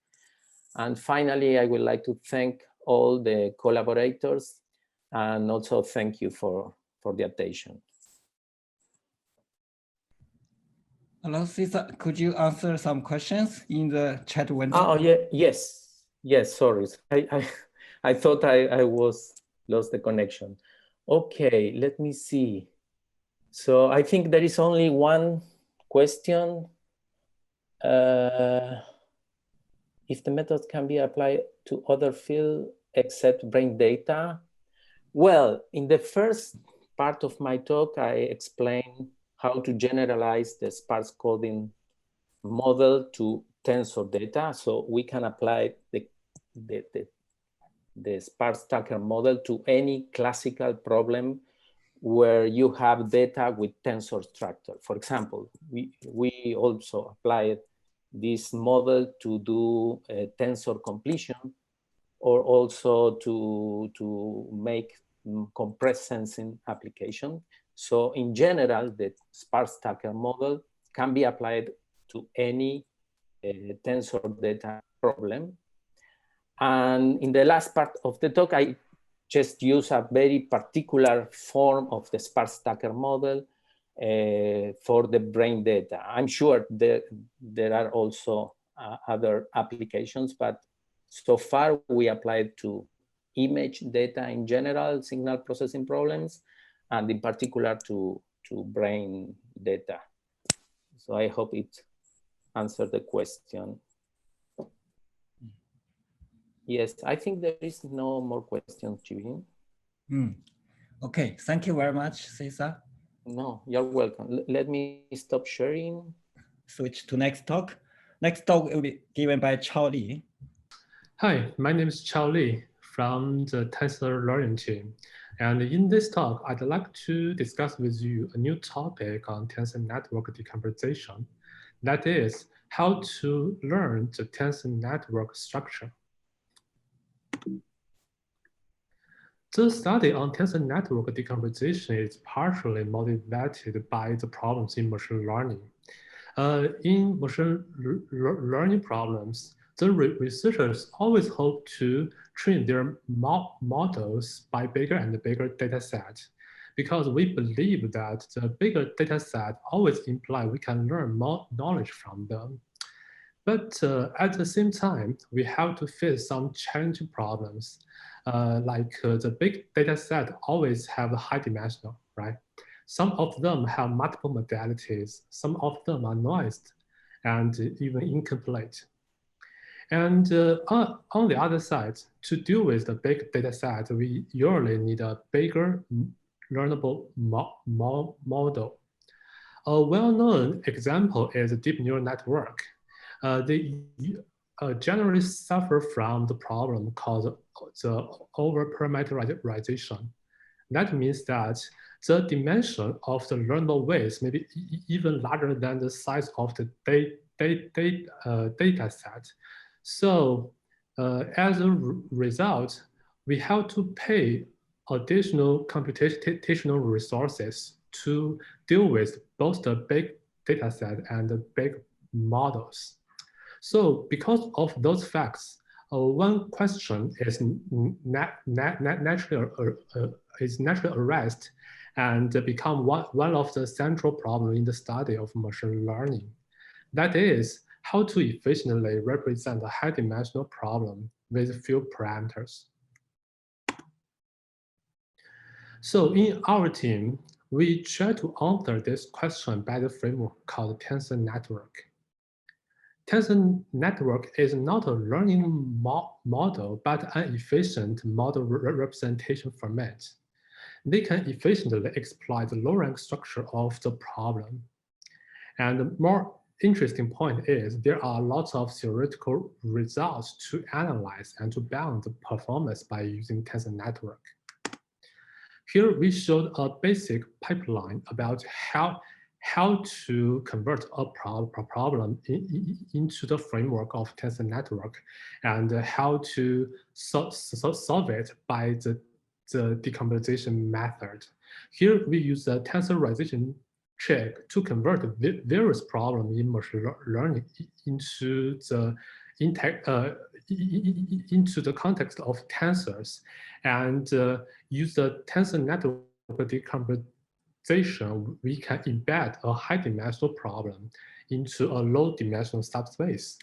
And finally, I would like to thank all the collaborators and also thank you for the attention. Hello, Cesar. Could you answer some questions in the chat window? Oh, yeah, yes, sorry. I thought I lost the connection. Okay, let me see. So I think there is only one question. If the method can be applied to other fields except brain data. Well, in the first part of my talk, I explained how to generalize the sparse coding model to tensor data. So we can apply the Sparstacker model to any classical problem where you have data with tensor structure. For example, we also applied this model to do tensor completion or also to make compressed sensing application. So in general, the Sparstacker model can be applied to any tensor data problem. And in the last part of the talk, I just use a very particular form of the Sparstacker model for the brain data. I'm sure there are also other applications, but so far we applied to image data in general, signal processing problems, and in particular to brain data. So I hope it answered the question. Yes, I think there is no more questions, Jibin. Okay, thank you very much, Cesar. No, you're welcome. Let me stop sharing. Switch to next talk. Next talk will be given by Chao Li. Hi, my name is Chao Li from the Tensor Learning team. And in this talk, I'd like to discuss with you a new topic on tensor network decomposition. That is, how to learn the tensor network structure. The study on tensor network decomposition is partially motivated by the problems in machine learning. In machine learning problems, the researchers always hope to train their models by bigger and bigger data sets, because we believe that the bigger data set always implies we can learn more knowledge from them. But at the same time, we have to face some challenging problems. The big data set always have a high dimensional, right? Some of them have multiple modalities. Some of them are noised and even incomplete. And on the other side, to deal with the big data set, we usually need a bigger learnable model. A well-known example is a deep neural network. They generally suffer from the problem called the over-parameterization. That means that the dimension of the learnable weights may be even larger than the size of the data set. So as a result, we have to pay additional computational resources to deal with both the big data set and the big models. So because of those facts, one question is naturally arised and become one of the central problems in the study of machine learning. That is, how to efficiently represent a high-dimensional problem with few parameters. So in our team, we try to answer this question by the framework called tensor network. Tensor network is not a learning model, but an efficient model representation format. They can efficiently exploit the low-rank structure of the problem. And the more interesting point is there are lots of theoretical results to analyze and to balance the performance by using tensor network. Here we showed a basic pipeline about how to convert a problem into the framework of tensor network and how to solve it by the decomposition method. Here we use the tensorization trick to convert various problems in machine learning into the context of tensors and use the tensor network decomposition, we can embed a high-dimensional problem into a low-dimensional subspace.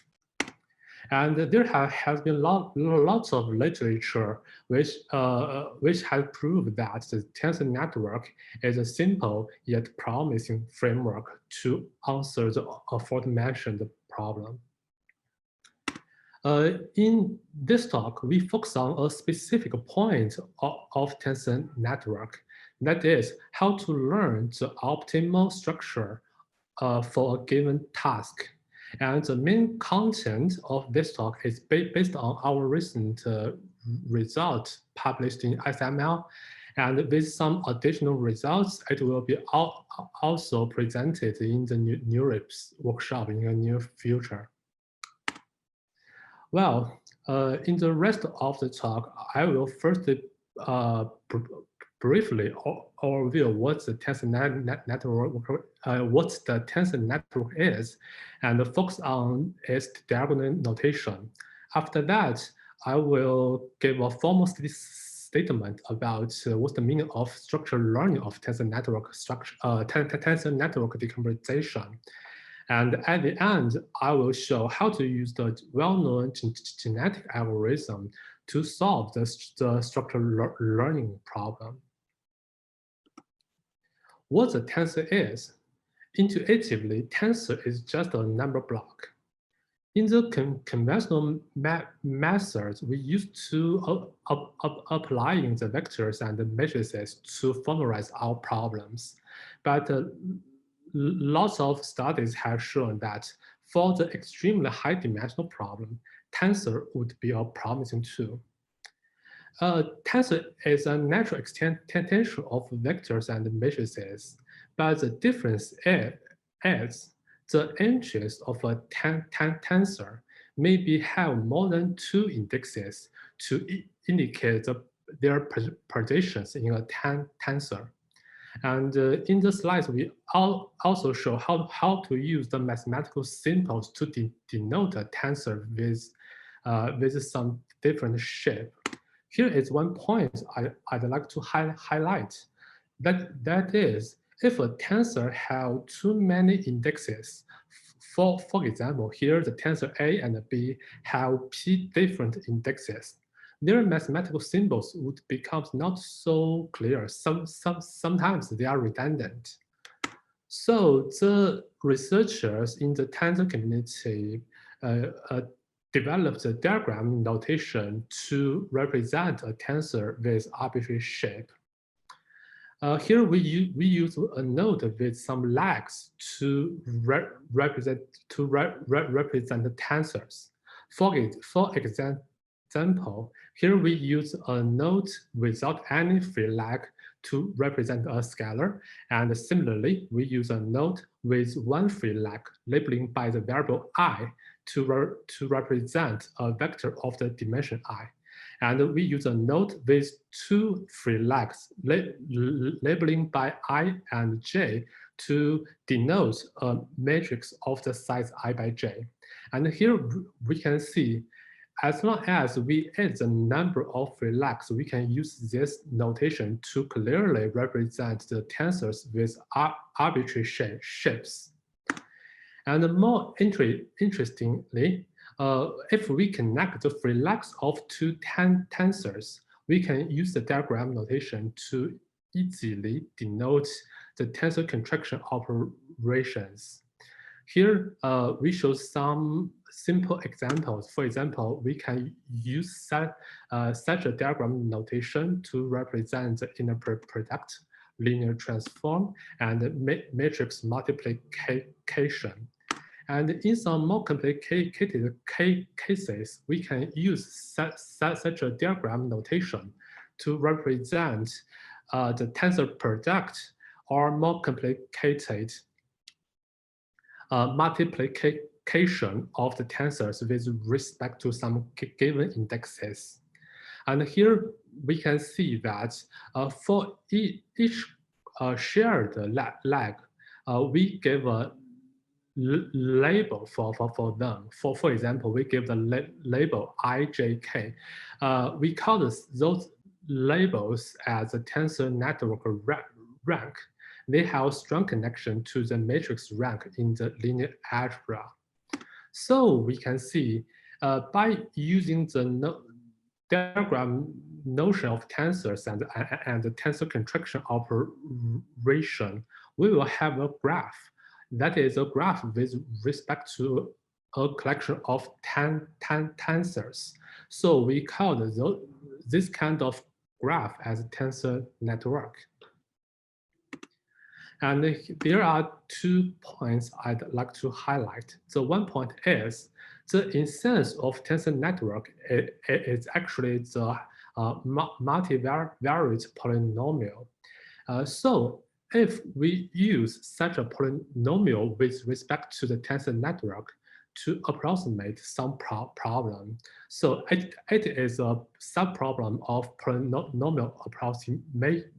And there has been lots of literature which has proved that the tensor network is a simple yet promising framework to answer the aforementioned problem. In this talk, we focus on a specific point of tensor network. That is, how to learn the optimal structure for a given task. And the main content of this talk is based on our recent results published in SML. And with some additional results, it will be also presented in the NeurIPS workshop in the near future. Well, in the rest of the talk, I will first briefly overview what the tensor network is, and focus on its diagonal notation. After that, I will give a formal statement about what's the meaning of structural learning of tensor network structure, tensor network decomposition. And at the end, I will show how to use the well-known genetic algorithm to solve the structural learning problem. What the tensor is? Intuitively, tensor is just a number block. In the conventional methods, we used to applying the vectors and the matrices to formalize our problems. But lots of studies have shown that for the extremely high dimensional problem, tensor would be a promising tool. Tensor is a natural extension of vectors and matrices, but the difference is the entries of a tensor maybe have more than 2 indexes to indicate their positions in a tensor. And in the slides, we also show how to use the mathematical symbols to denote a tensor with some different shape. Here is one point I'd like to highlight. That is, if a tensor have too many indexes, for example, here the tensor A and B have P different indexes, their mathematical symbols would become not so clear. Sometimes they are redundant. So the researchers in the tensor community developed a diagram notation to represent a tensor with arbitrary shape. Here we use a node with some legs to represent the tensors. For example, here we use a node without any free leg to represent a scalar, and similarly, we use a node with one free leg labeling by the variable I to represent a vector of the dimension I. And we use a node with 2 free legs labeling by I and J to denote a matrix of the size I by J. And here we can see, as long as we add the number of free legs, we can use this notation to clearly represent the tensors with arbitrary shapes. And more interestingly, if we connect the free legs of 2 tensors, we can use the diagram notation to easily denote the tensor contraction operations. Here, we show some simple examples. For example, we can use such a diagram notation to represent the inner product, linear transform, and matrix multiplication. And in some more complicated cases, we can use such a diagram notation to represent the tensor product or more complicated multiplication of the tensors with respect to some given indexes. And here we can see that for each shared leg, we give a label for them. For example, we give the label IJK. We call those labels as a tensor network rank. They have strong connection to the matrix rank in the linear algebra. So we can see by using the diagram notion of tensors and the tensor contraction operation, we will have a graph. That is a graph with respect to a collection of tensors. So we call this kind of graph as a tensor network. And there are 2 points I'd like to highlight. The one point is the instance of tensor network is actually the multivariate polynomial. So if we use such a polynomial with respect to the tensor network to approximate some problem, so it is a subproblem of polynomial approximation.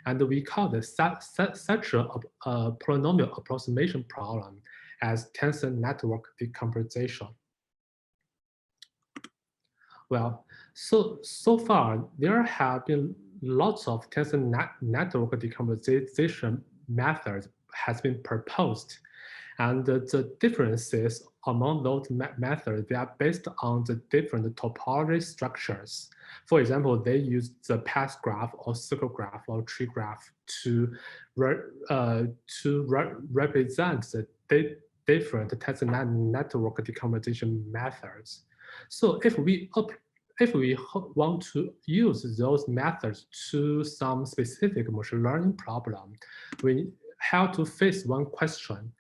and we call such a polynomial approximation problem as tensor network decomposition. Well, so far there have been lots of tensor network decomposition methods has been proposed, and the differences among those methods, they are based on the different topology structures. For example, they use the path graph or circle graph or tree graph to represent the different tensor network decomposition methods. So if we want to use those methods to some specific machine learning problem, we have to face one question.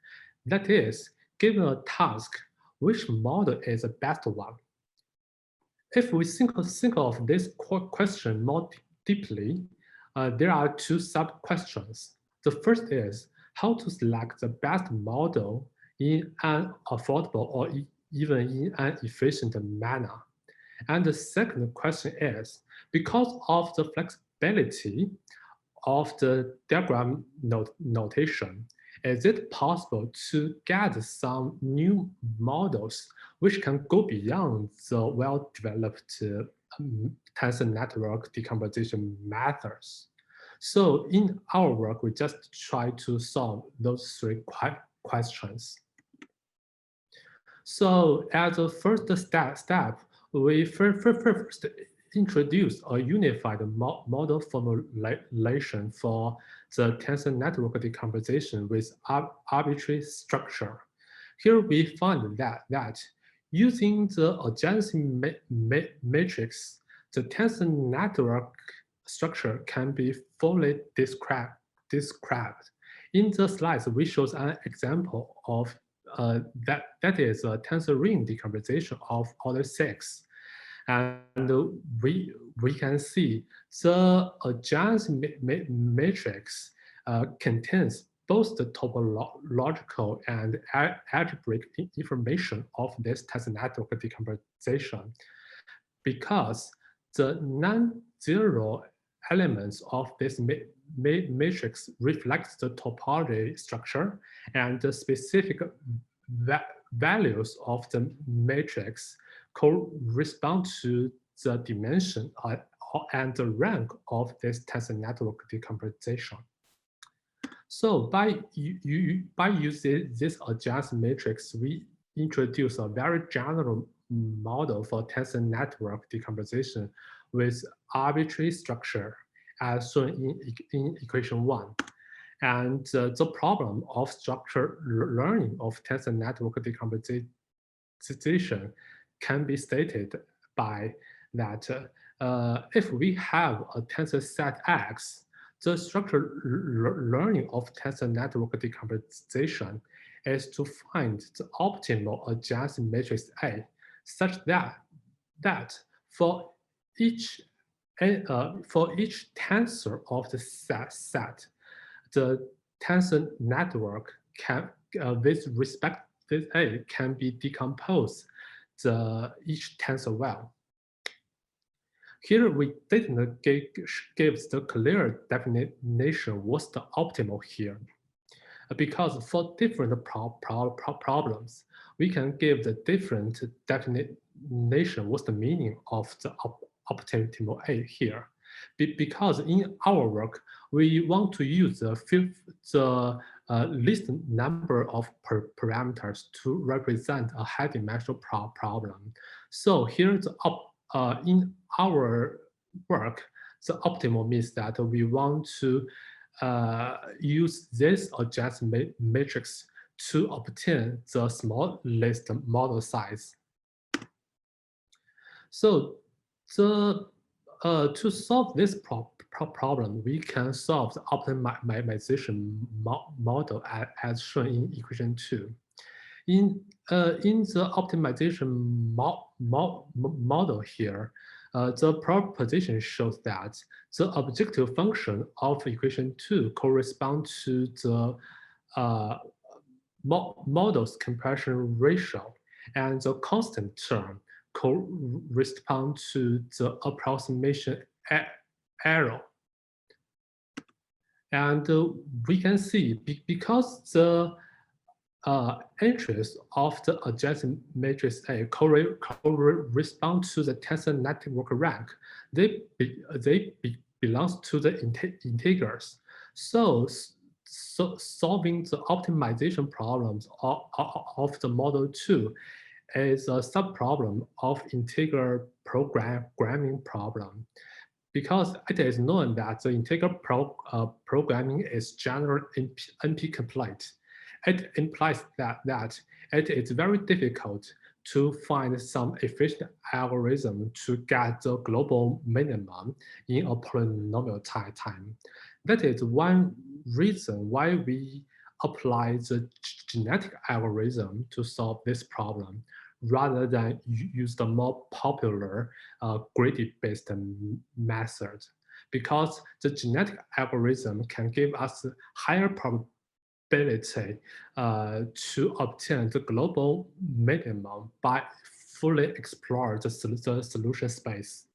That is, given a task, which model is the best one? If we think of this question more deeply, there are two sub-questions. The first is how to select the best model in an affordable or even in an efficient manner. And the second question is, because of the flexibility of the diagram notation, is it possible to get some new models which can go beyond the well-developed tensor network decomposition methods? So in our work, we just try to solve those three questions. So as a first step, we first introduce a unified model formulation for the tensor network decomposition with arbitrary structure. Here we find that using the adjacency matrix, the tensor network structure can be fully described. In the slides, we show an example of that is a tensor ring decomposition of order 6. And we can see the adjacency matrix contains both the topological and algebraic information of this tensor network decomposition, because the non-zero elements of this matrix reflects the topology structure, and the specific values of the matrix correspond to the dimension and the rank of this tensor network decomposition. So by using this adjacency matrix, we introduce a very general model for tensor network decomposition with arbitrary structure as shown in equation 1. And the problem of structure learning of tensor network decomposition can be stated by that if we have a tensor set X, the structure learning of tensor network decomposition is to find the optimal adjacency matrix A, such that for each tensor of the set, the tensor network can, with respect to A, can be decomposed each tensor well. Here we didn't give the clear definition what's the optimal here, because for different problems, we can give the different definition what's the meaning of the optimal A here. Because in our work, we want to use the least number of parameters to represent a high-dimensional problem. So here, in our work, the optimal means that we want to use this adjacency matrix to obtain the smallest model size. So to solve this problem, we can solve the optimization model as shown in equation 2. In the optimization model here, the proposition shows that the objective function of equation 2 corresponds to the model's compression ratio, and the constant term corresponds to the approximation error. And we can see because the entries of the adjacent matrix A correspond to the tensor network rank, they belong to the integers. So solving the optimization problems of the model 2 is a subproblem of integral programming problem, because it is known that the integral programming is generally NP complete. It implies that it is very difficult to find some efficient algorithm to get the global minimum in a polynomial time. That is one reason why we apply the genetic algorithm to solve this problem, rather than use the more popular gradient-based method, because the genetic algorithm can give us higher probability to obtain the global minimum by fully exploring the solution space.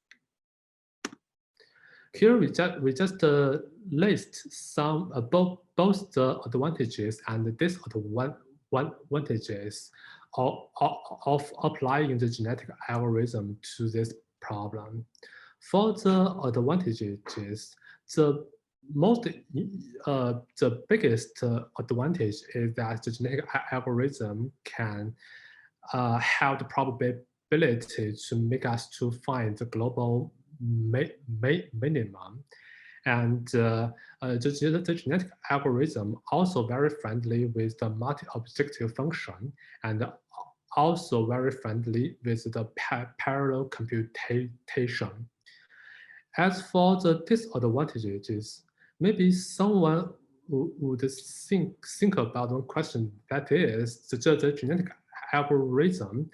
Here we just list some both the advantages and disadvantages of applying the genetic algorithm to this problem. For the advantages, the biggest advantage is that the genetic algorithm can have the probability to make us to find the global minimum. And the genetic algorithm also very friendly with the multi-objective function, and also very friendly with the parallel computation. As for the disadvantages, maybe someone would think about one question, that is, the genetic algorithm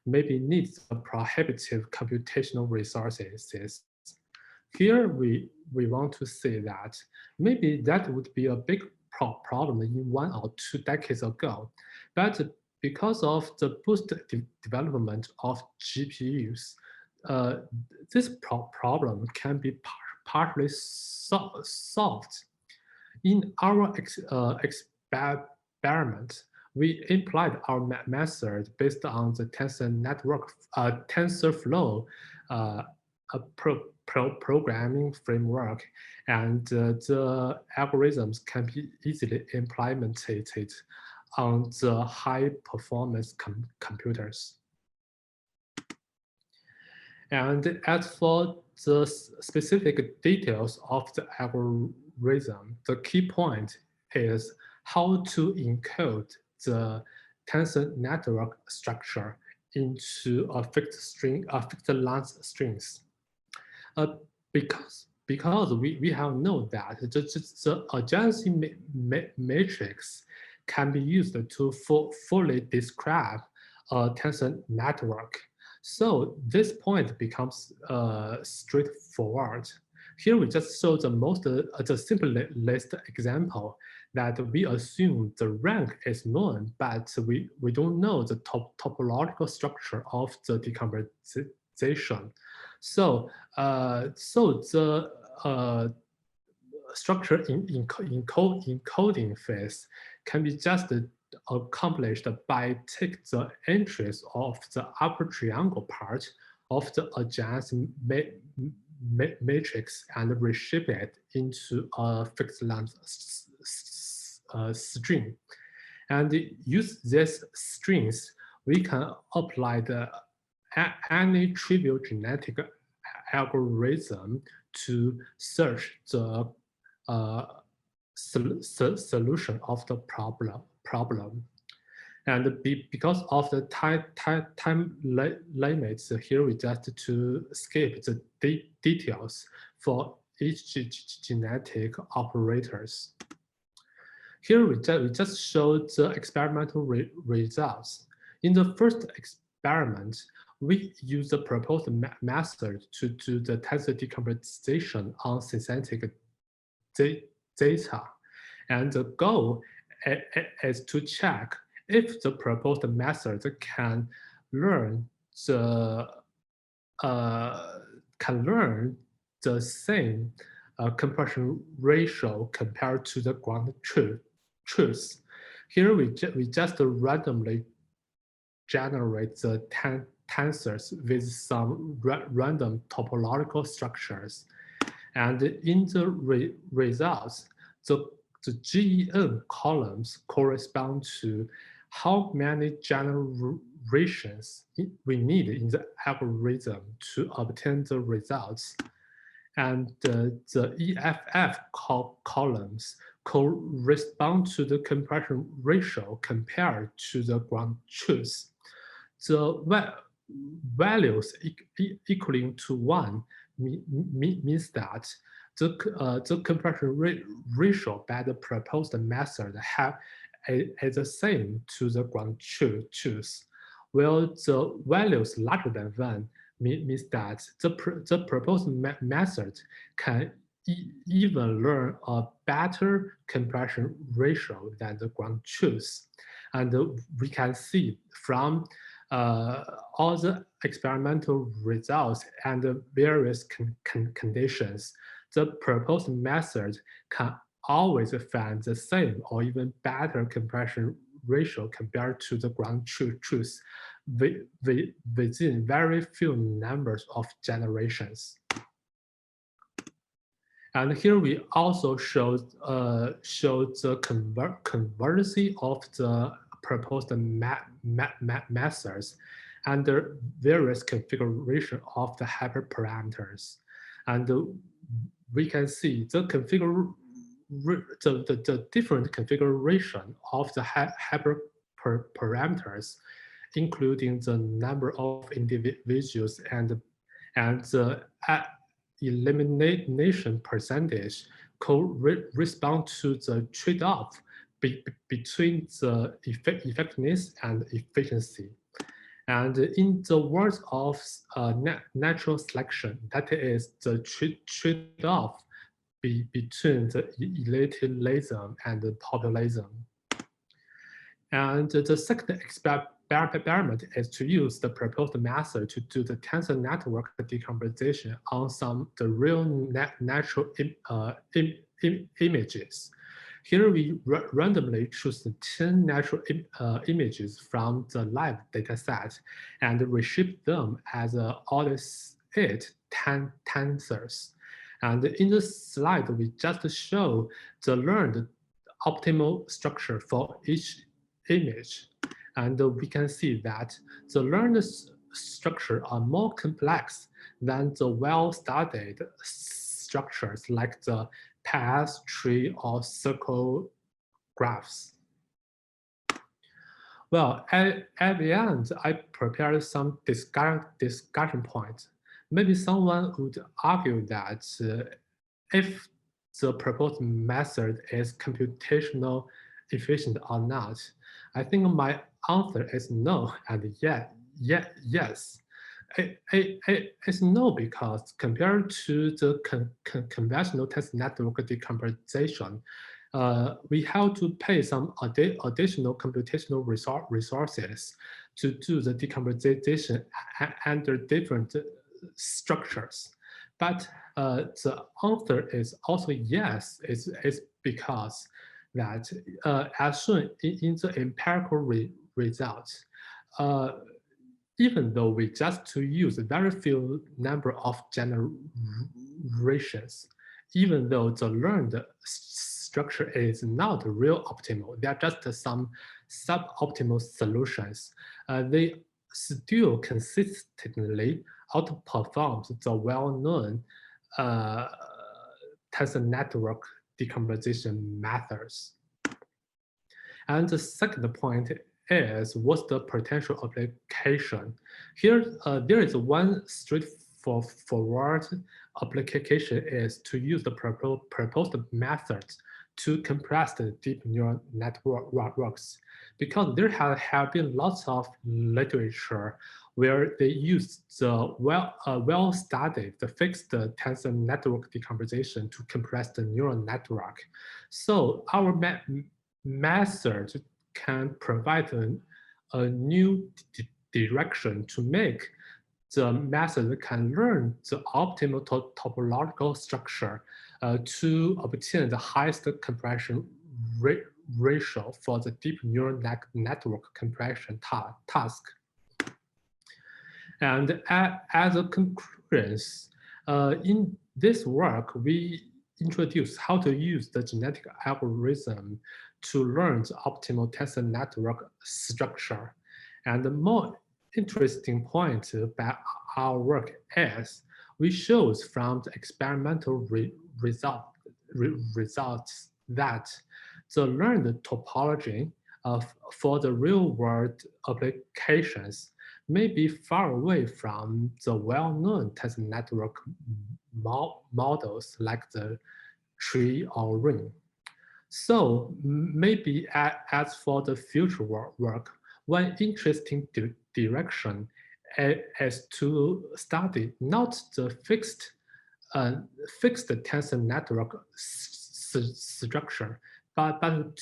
maybe needs prohibitive computational resources. Here we want to say that maybe that would be a big problem in 1 or 2 decades ago, but because of the boost development of GPUs, this problem can be partly solved. In our experiment, we applied our method based on the tensor network, TensorFlow programming framework, and the algorithms can be easily implemented on the high performance computers. And as for the specific details of the algorithm, the key point is how to encode the tensor network structure into a fixed length strings. Because we have known that the adjacency matrix can be used to fully describe a tensor network. So this point becomes straightforward. Here we just show the simplest example, that we assume the rank is known, but we don't know the topological structure of the decomposition. So the structure in encoding phase can be just accomplished by take the entries of the upper triangle part of the adjacent matrix and reshape it into a fixed length string. And use these strings, we can apply any trivial genetic algorithm to search the solution of the problem. And because of the time limits, here we just to skip the details for each genetic operators. Here we just show the experimental results. In the first experiment, we use the proposed method to do the tensor decomposition on synthetic data. And the goal is to check if the proposed method can learn the same compression ratio compared to the ground truth. Here we just randomly generate the tensors with some random topological structures. And in the results, the GEN columns correspond to how many generations we need in the algorithm to obtain the results. And the EFF columns correspond to the compression ratio compared to the ground truth. The values equaling to 1 means that the compression ratio by the proposed method is the same to the ground truth, while the values larger than 1 means that the proposed method can even learn a better compression ratio than the ground truth. And we can see from all the experimental results and the various conditions, the proposed method can always find the same or even better compression ratio compared to the ground truth within very few numbers of generations. And here we also show the convergency of the proposed methods under various configuration of the hyperparameters. And we can see the different configuration of the hyperparameters, including the number of individuals and the elimination percentage correspond to the trade-off between the effectiveness and efficiency. And in the words of natural selection, that is the trade-off between the elitism and the populism. And the second experiment is to use the proposed method to do the tensor network decomposition on the real natural images. Here we randomly choose 10 natural images from the live dataset and reshape them as order 8 tensors. And in this slide, we just show the learned optimal structure for each image. And we can see that the learned structure are more complex than the well-studied structures like the path, tree, or circle graphs. Well, at the end, I prepared some discussion points. Maybe someone would argue that if the proposed method is computational efficient or not. I think my answer is no and yes. It's no, because compared to the conventional tensor network decomposition, we have to pay some additional computational resources to do the decomposition under different structures. But the answer is also yes. It's because that as shown in the empirical results, even though we just to use a very few number of generations, even though the learned structure is not real optimal, they are just some suboptimal solutions, they still consistently outperforms the well-known tensor network decomposition methods. And the second point is what's the potential application. Here, there is one straightforward application is to use the proposed methods to compress the deep neural networks, because there have been lots of literature where they use the well-studied the fixed tensor network decomposition to compress the neural network. So our method can provide a new direction to make the method can learn the optimal topological structure to obtain the highest compression ratio for the deep neural network compression task. And as a concurrence, in this work, we introduce how to use the genetic algorithm to learn the optimal tensor network structure. And the more interesting point about our work is we shows from the experimental results that the learned topology for the real-world applications may be far away from the well-known tensor network models like the tree or ring. So maybe as for the future work, one interesting direction is to study not the fixed tensor network structure, but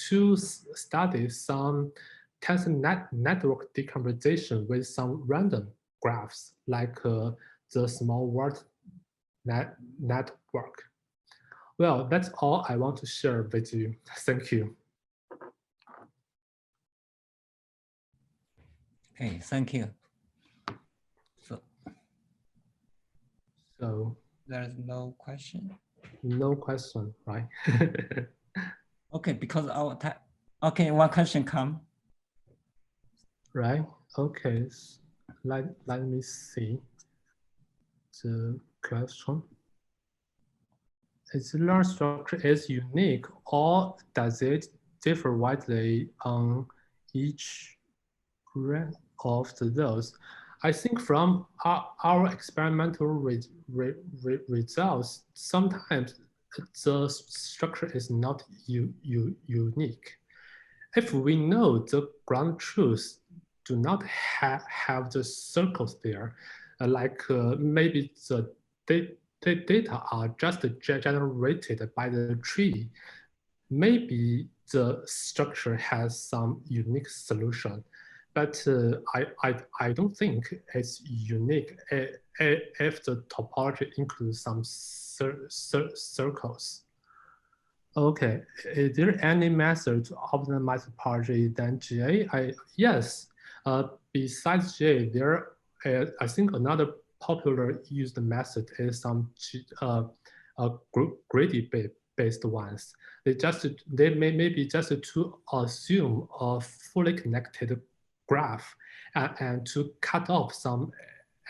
to study some tensor network decomposition with some random graphs, like the small world network. Well, that's all I want to share with you. Thank you. Okay, thank you. So there's no question. No question, right? Okay, because our time. Okay, one question come. Right. Okay. Let me see the question. Is the learn structure is unique, or does it differ widely on each rank of those? I think from our experimental results, sometimes the structure is not unique. If we know the ground truths do not have the circles there, maybe the data are just generated by the tree, maybe the structure has some unique solution. But I don't think it's unique if the topology includes some circles. Okay, is there any method to optimize topology than GA? Yes, besides GA, there I think another popular used method is some greedy-based ones. They may be just to assume a fully connected graph and to cut off some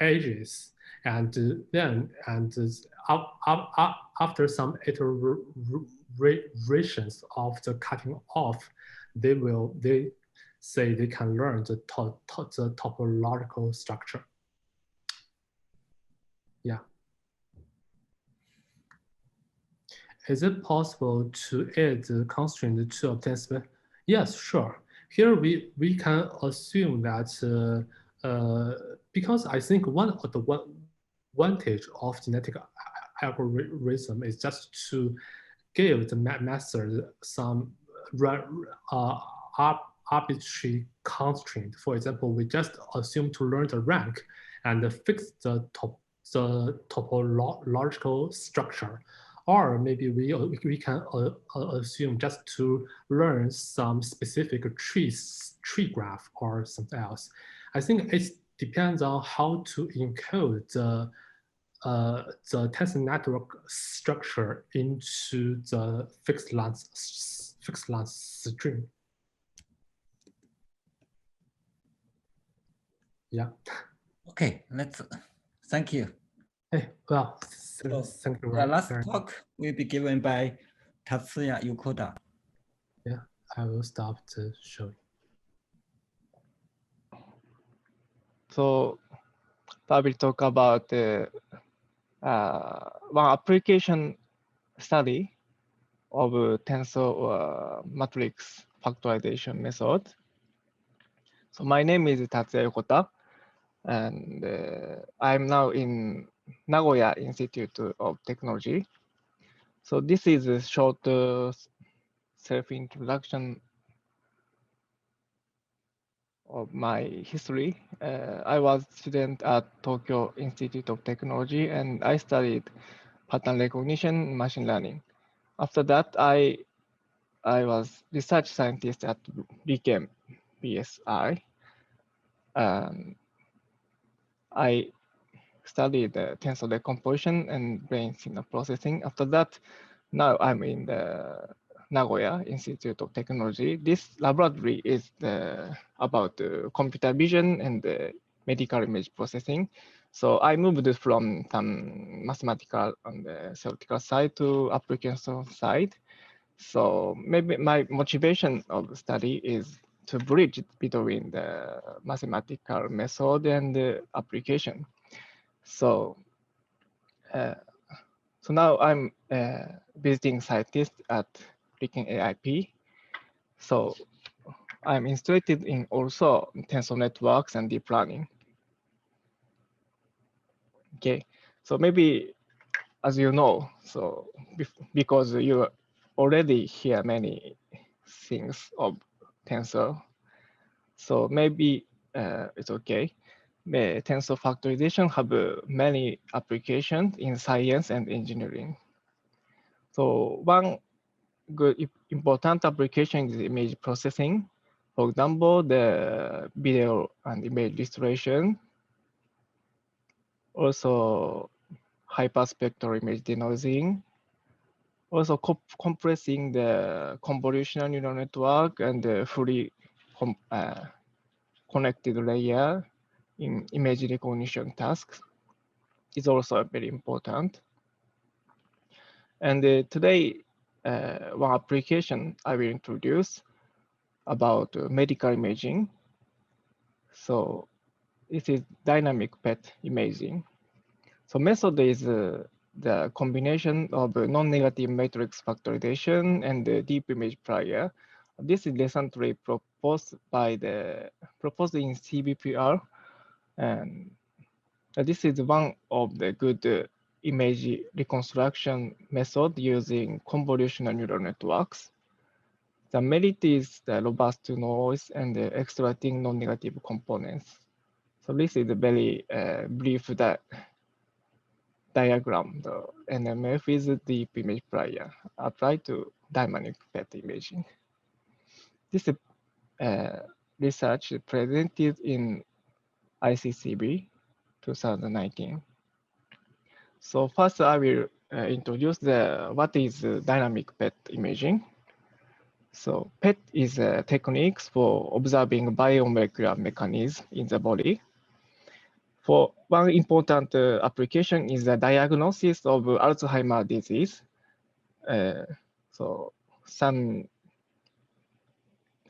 edges, and then after some iterations of the cutting off, they say they can learn the topological structure. Yeah. Is it possible to add the constraint to obtain space? Yes, sure. Here we can assume that because I think one of the advantage of genetic algorithm is just to give the method some arbitrary constraint. For example, we just assume to learn the rank and fix the topological structure. Or maybe we can assume just to learn some specific tree graph or something else. I think it depends on how to encode the tensor network structure into the fixed length string. Yeah. Okay, thank you. Hey, well, So thank you. the last talk will be given by Tatsuya Yukoda. Yeah, I will stop the show. So I will talk about one application study of tensor matrix factorization method. So my name is Tatsuya Yokota, and I'm now in Nagoya Institute of Technology. So this is a short self-introduction. of my history. I was student at Tokyo Institute of Technology, and I studied pattern recognition, machine learning. After that, I was research scientist at Rechem BSI. I studied tensor decomposition and brain signal processing. After that, now I'm in the Nagoya Institute of Technology. This laboratory is about computer vision and medical image processing. So I moved from some mathematical and theoretical side to application side. So maybe my motivation of the study is to bridge between the mathematical method and the application. So, so now I'm a visiting scientist at Rechem AIP. So I'm interested in also tensor networks and deep learning. Okay, so maybe as you know, so because you already hear many things of tensor, so maybe it's okay. Tensor factorization have many applications in science and engineering. So one good important application is image processing. For example, the video and image restoration. Also, hyperspectral image denoising. Also, compressing the convolutional neural network and the fully connected layer in image recognition tasks is also very important. And today, one application I will introduce about medical imaging. So this is dynamic PET imaging. So method is the combination of non-negative matrix factorization and the deep image Plier. This is recently proposed in CBPR, and this is one of the good image reconstruction method using convolutional neural networks. The merit is the robust noise and the extracting non-negative components. So this is a very brief diagram. The NMF is the deep image Plier applied to dynamic PET imaging. This research presented in ICCB 2019. So first I will introduce what is dynamic PET imaging. So PET is techniques for observing biomolecular mechanisms in the body. For one important application is the diagnosis of Alzheimer's disease. So some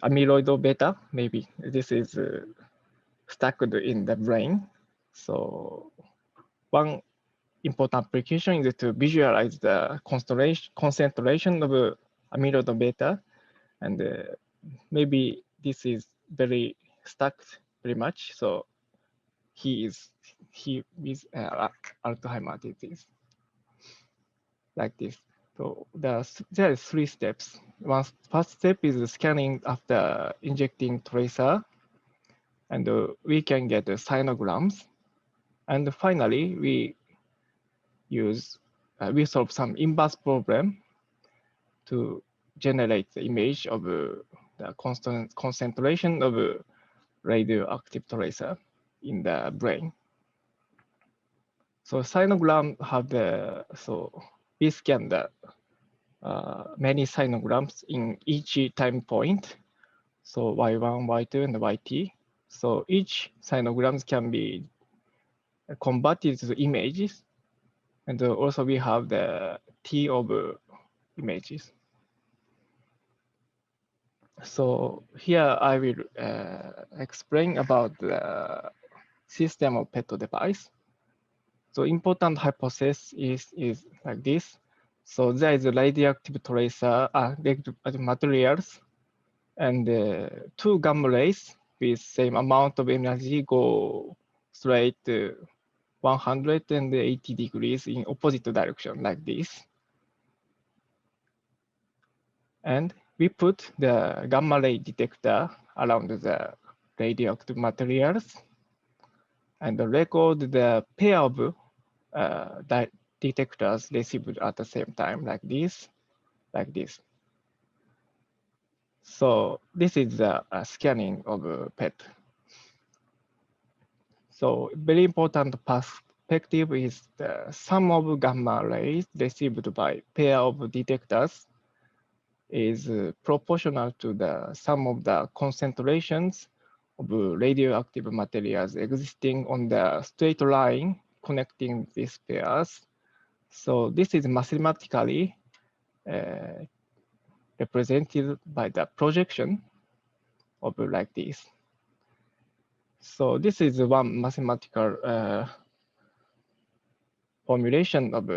amyloid beta, maybe this is stuck in the brain. So one important application is to visualize the concentration of amyloid beta, and maybe this is very stuck very much. So he is Alzheimer's disease, like this. So there are 3 steps. First step is scanning after injecting tracer, and we can get sinograms. And finally, we solve some inverse problem to generate the image of the constant concentration of radioactive tracer in the brain. So sinogram have we scan the many sinograms in each time point. So Y1, Y2, and YT. So each sinograms can be converted to images. And also we have the T of images. So here I will explain about the system of PET device. So important hypothesis is like this. So there is a radioactive tracer, materials, and 2 gamma rays with same amount of energy go straight 180 degrees in opposite direction like this. And we put the gamma ray detector around the radioactive materials and record the pair of detectors received at the same time, like this, like this. So this is the scanning of PET. So very important perspective is the sum of gamma rays received by pair of detectors is proportional to the sum of the concentrations of radioactive materials existing on the straight line connecting these pairs. So this is mathematically represented by the projection of like this. So this is one mathematical formulation of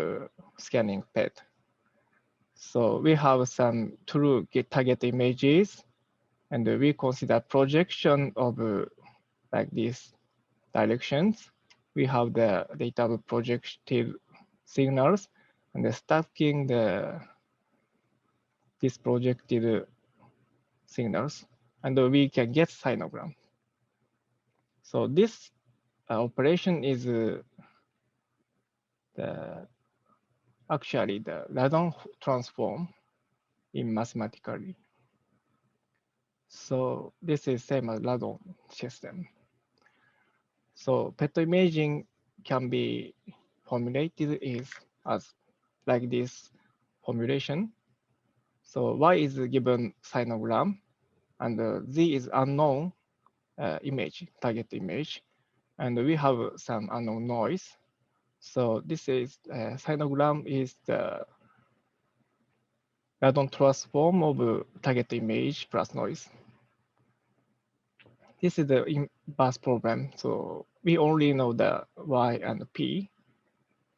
scanning PET. So we have some true target images, and we consider projection of like these directions. We have the data of projected signals and stacking these projected signals, and we can get sinogram. So this operation is actually the Radon transform in mathematically. So this is same as Radon system. So PET imaging can be formulated as like this formulation. So Y is given sinogram, and Z is unknown image, target image, and we have some unknown noise. So this is sinogram is the Radon transform of target image plus noise. This is the inverse problem. So we only know the Y and P,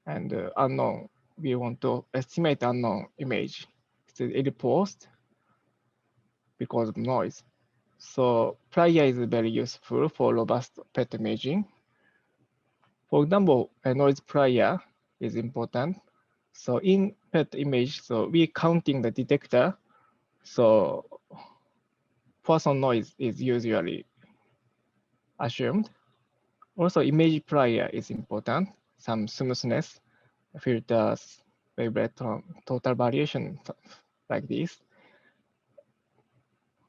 and unknown. We want to estimate unknown image. It's L post because of noise. So Plier is very useful for robust PET imaging. For example, a noise Plier is important. So in PET image, so we counting the detector. So Poisson noise is usually assumed. Also, image Plier is important. Some smoothness, filters, wavelet, total variation like this.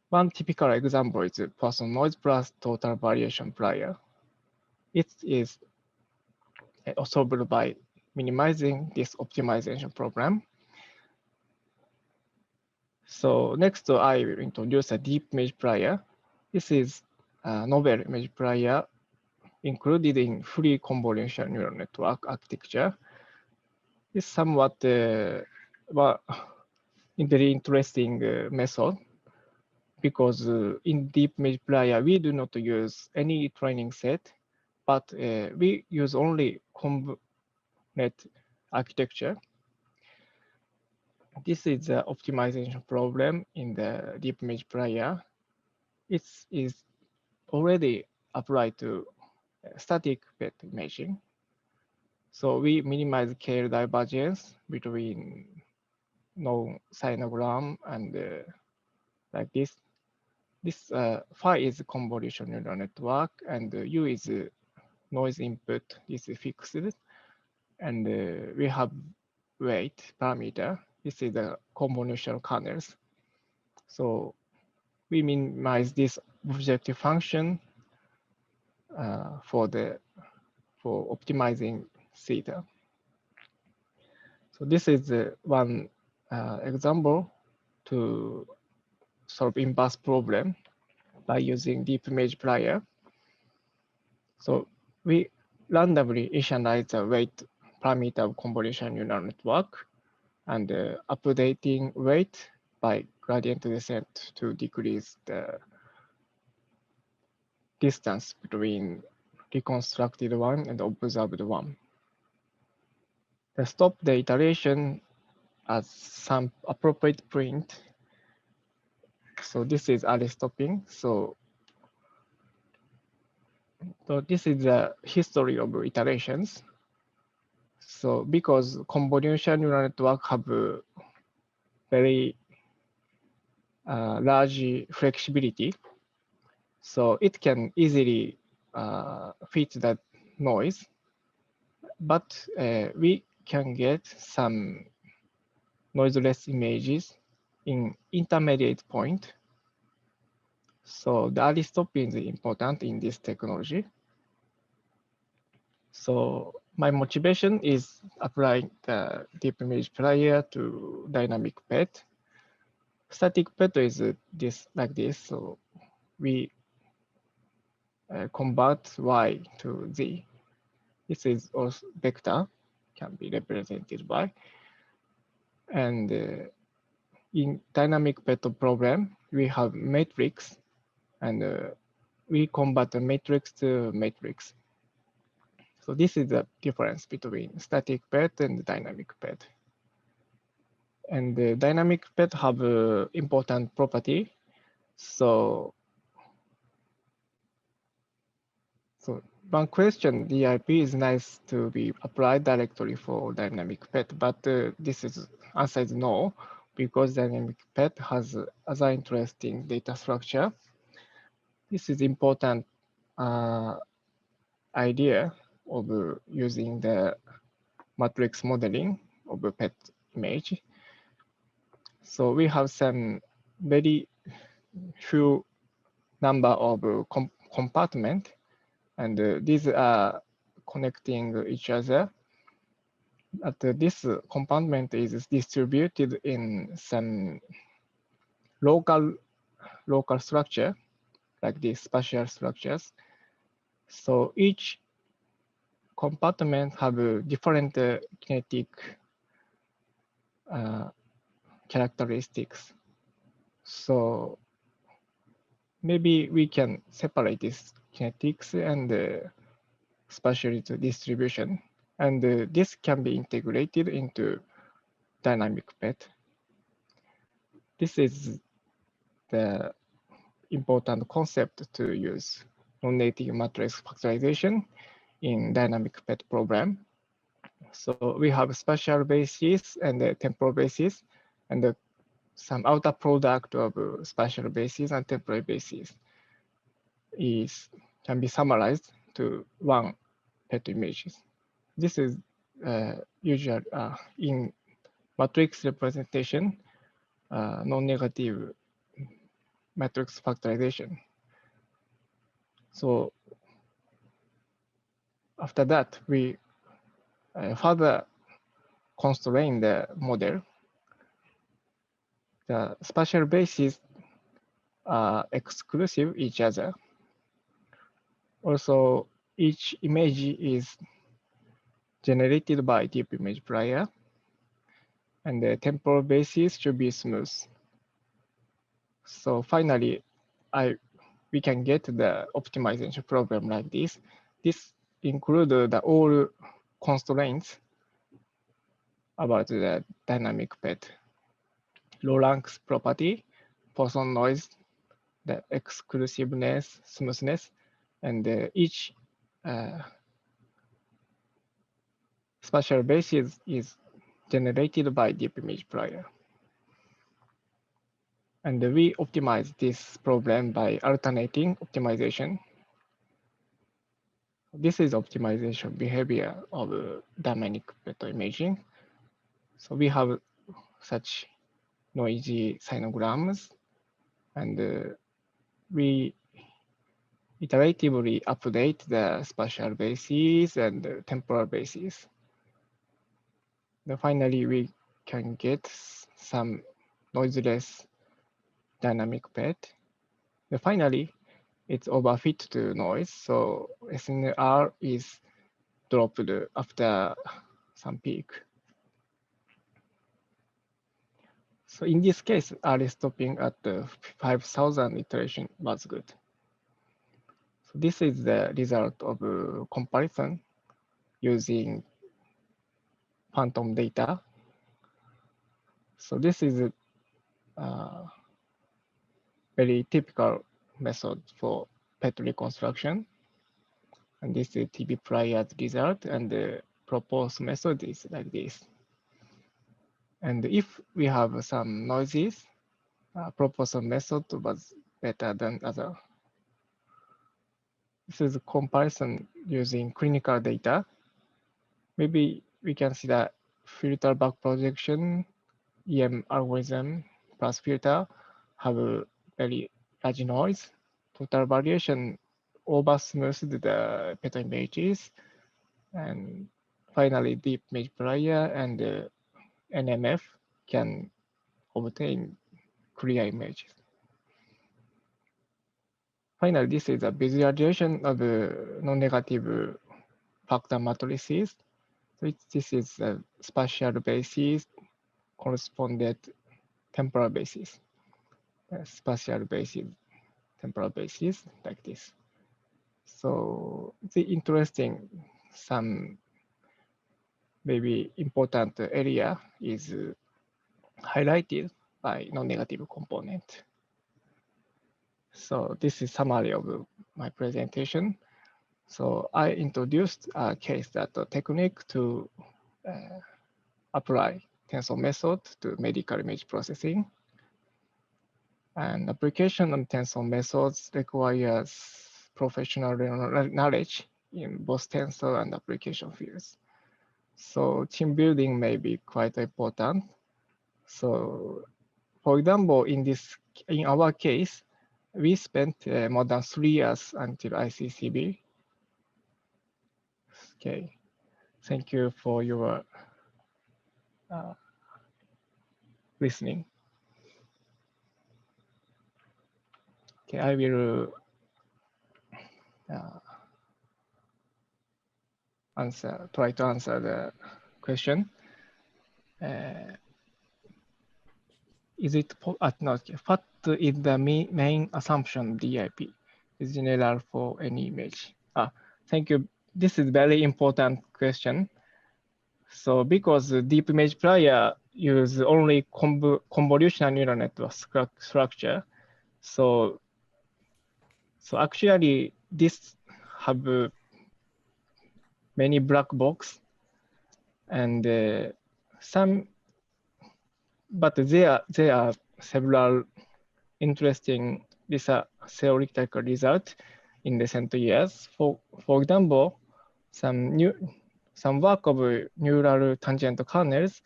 One typical example is Poisson noise plus total variation Plier. It is solved by minimizing this optimization program. So next, I will introduce a deep image Plier. This is a novel image Plier included in free convolutional neural network architecture. It's somewhat very interesting method because in deep image Plier, we do not use any training set, but we use only conv-net architecture. This is the optimization problem in the deep image Plier. It is already applied to static PET imaging. So we minimize KL divergence between no sinogram and like this. This phi is convolutional neural network, and U is noise input. This is fixed, and we have weight parameter. This is the convolutional kernels. So we minimize this objective function for optimizing theta. So this is one example to solve inverse problem by using deep image Plier. So we randomly initialize the weight parameter of convolutional neural network and updating weight by gradient descent to decrease the distance between reconstructed one and observed one. Stop the iteration at some appropriate point. So this is early stopping. So this is the history of iterations. So because convolutional neural network have very large flexibility, So it can easily fit that noise, but we can get some noiseless images in intermediate point. So the early stopping is important in this technology. So my motivation is applying the deep image Plier to dynamic PET. Static PET is this like this. So we convert Y to Z. This is also vector, can be represented by. And in dynamic PET problem, we have matrix, and we convert the matrix to matrix. So this is the difference between static PET and dynamic PET. And the dynamic PET have important property. So one question, the AIP is nice to be applied directly for dynamic PET, but this is answer is no, because dynamic PET has other interesting data structure. This is important idea of using the matrix modeling of a PET image. So we have some very few number of compartment, and these are connecting each other. But this compartment is distributed in some local structure, like these spatial structures. So each compartment have a different kinetic characteristics. So maybe we can separate this kinetics and spatial distribution, and this can be integrated into dynamic PET. This is the important concept to use non-native matrix factorization in dynamic PET program. So we have spatial basis and temporal basis, and some outer product of spatial basis and temporal basis can be summarized to one PET images. This is usual in matrix representation, non-negative matrix factorization. So after that, we further constrain the model. The spatial bases are exclusive each other. Also, each image is generated by deep image Plier, and the temporal basis should be smooth. So finally, we can get the optimization problem like this. This includes the all constraints about the dynamic PET. Low rank property, Poisson noise, the exclusiveness, smoothness, and each spatial basis is generated by deep image Plier. And we optimize this problem by alternating optimization. This is optimization behavior of dynamic PET imaging. So we have such noisy sinograms, and we iteratively update the spatial bases and the temporal bases. Then finally, we can get some noiseless dynamic PET. Then finally, it's overfit to noise, so SNR is dropped after some peak. So in this case, early stopping at 5,000 iteration was good. So this is the result of comparison using phantom data. So this is a very typical method for PET reconstruction. And this is TB Plier's result, and the proposed method is like this. And if we have some noises, proposed method was better than other. this is a comparison using clinical data. Maybe we can see that filter back projection, EM algorithm plus filter have a very large noise. Total variation over smoothed the PET images. And finally, deep image Plier and NMF can obtain clear images. Finally, this is a visualization of non-negative factor matrices. So this is a spatial basis, corresponded temporal basis, spatial basis, temporal basis, like this. So the interesting, some maybe important area is highlighted by non-negative component. So this is summary of my presentation. So I introduced a case data technique to apply tensor method to medical image processing. And application of tensor methods requires professional knowledge in both tensor and application fields. So team building may be quite important. So for example, in our case, we spent more than 3 years until ICCB. Okay, thank you for your listening. Okay, I will try to answer the question. Is it what is the main assumption DIP is general for any image? Thank you. This is very important question. So because the deep image Plier use only convolutional neural network structure, so actually this have many black box and but there are several interesting theoretical results in recent years. For example, some work of neural tangent kernels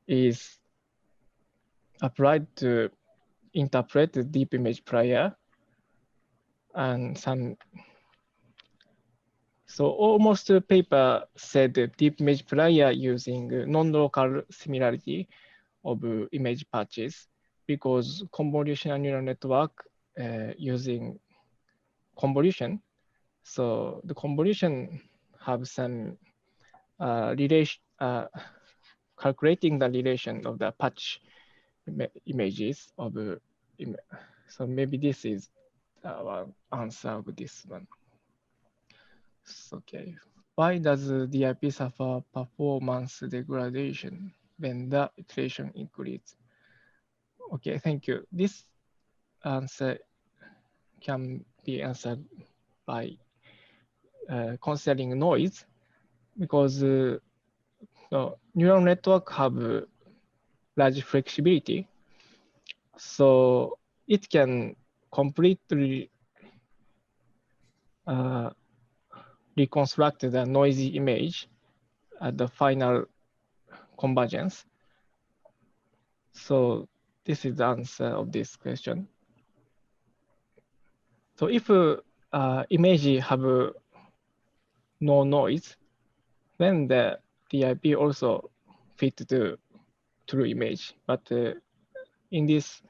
is applied to interpret the deep image Plier, and so almost the paper said that deep image Plier using non-local similarity of image patches, because convolutional neural network using convolution. So the convolution have some relation, calculating the relation of the patch images of so maybe this is our answer of this one. Okay, why does DIP suffer performance degradation when the iteration increases? Okay, thank you. This answer can be answered by considering noise, because neural network have large flexibility, so it can completely reconstruct the noisy image at the final convergence. So this is the answer of this question. So if image have no noise, then the DIP also fit the true image. But in this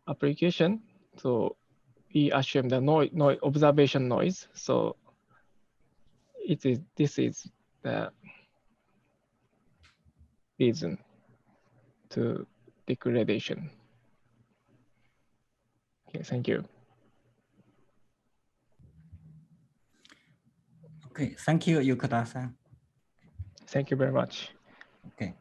application, so we assume the noise observation noise. So this is the reason to degradation. Okay, thank you. Okay, thank you, Yukata-san. Thank you very much. Okay.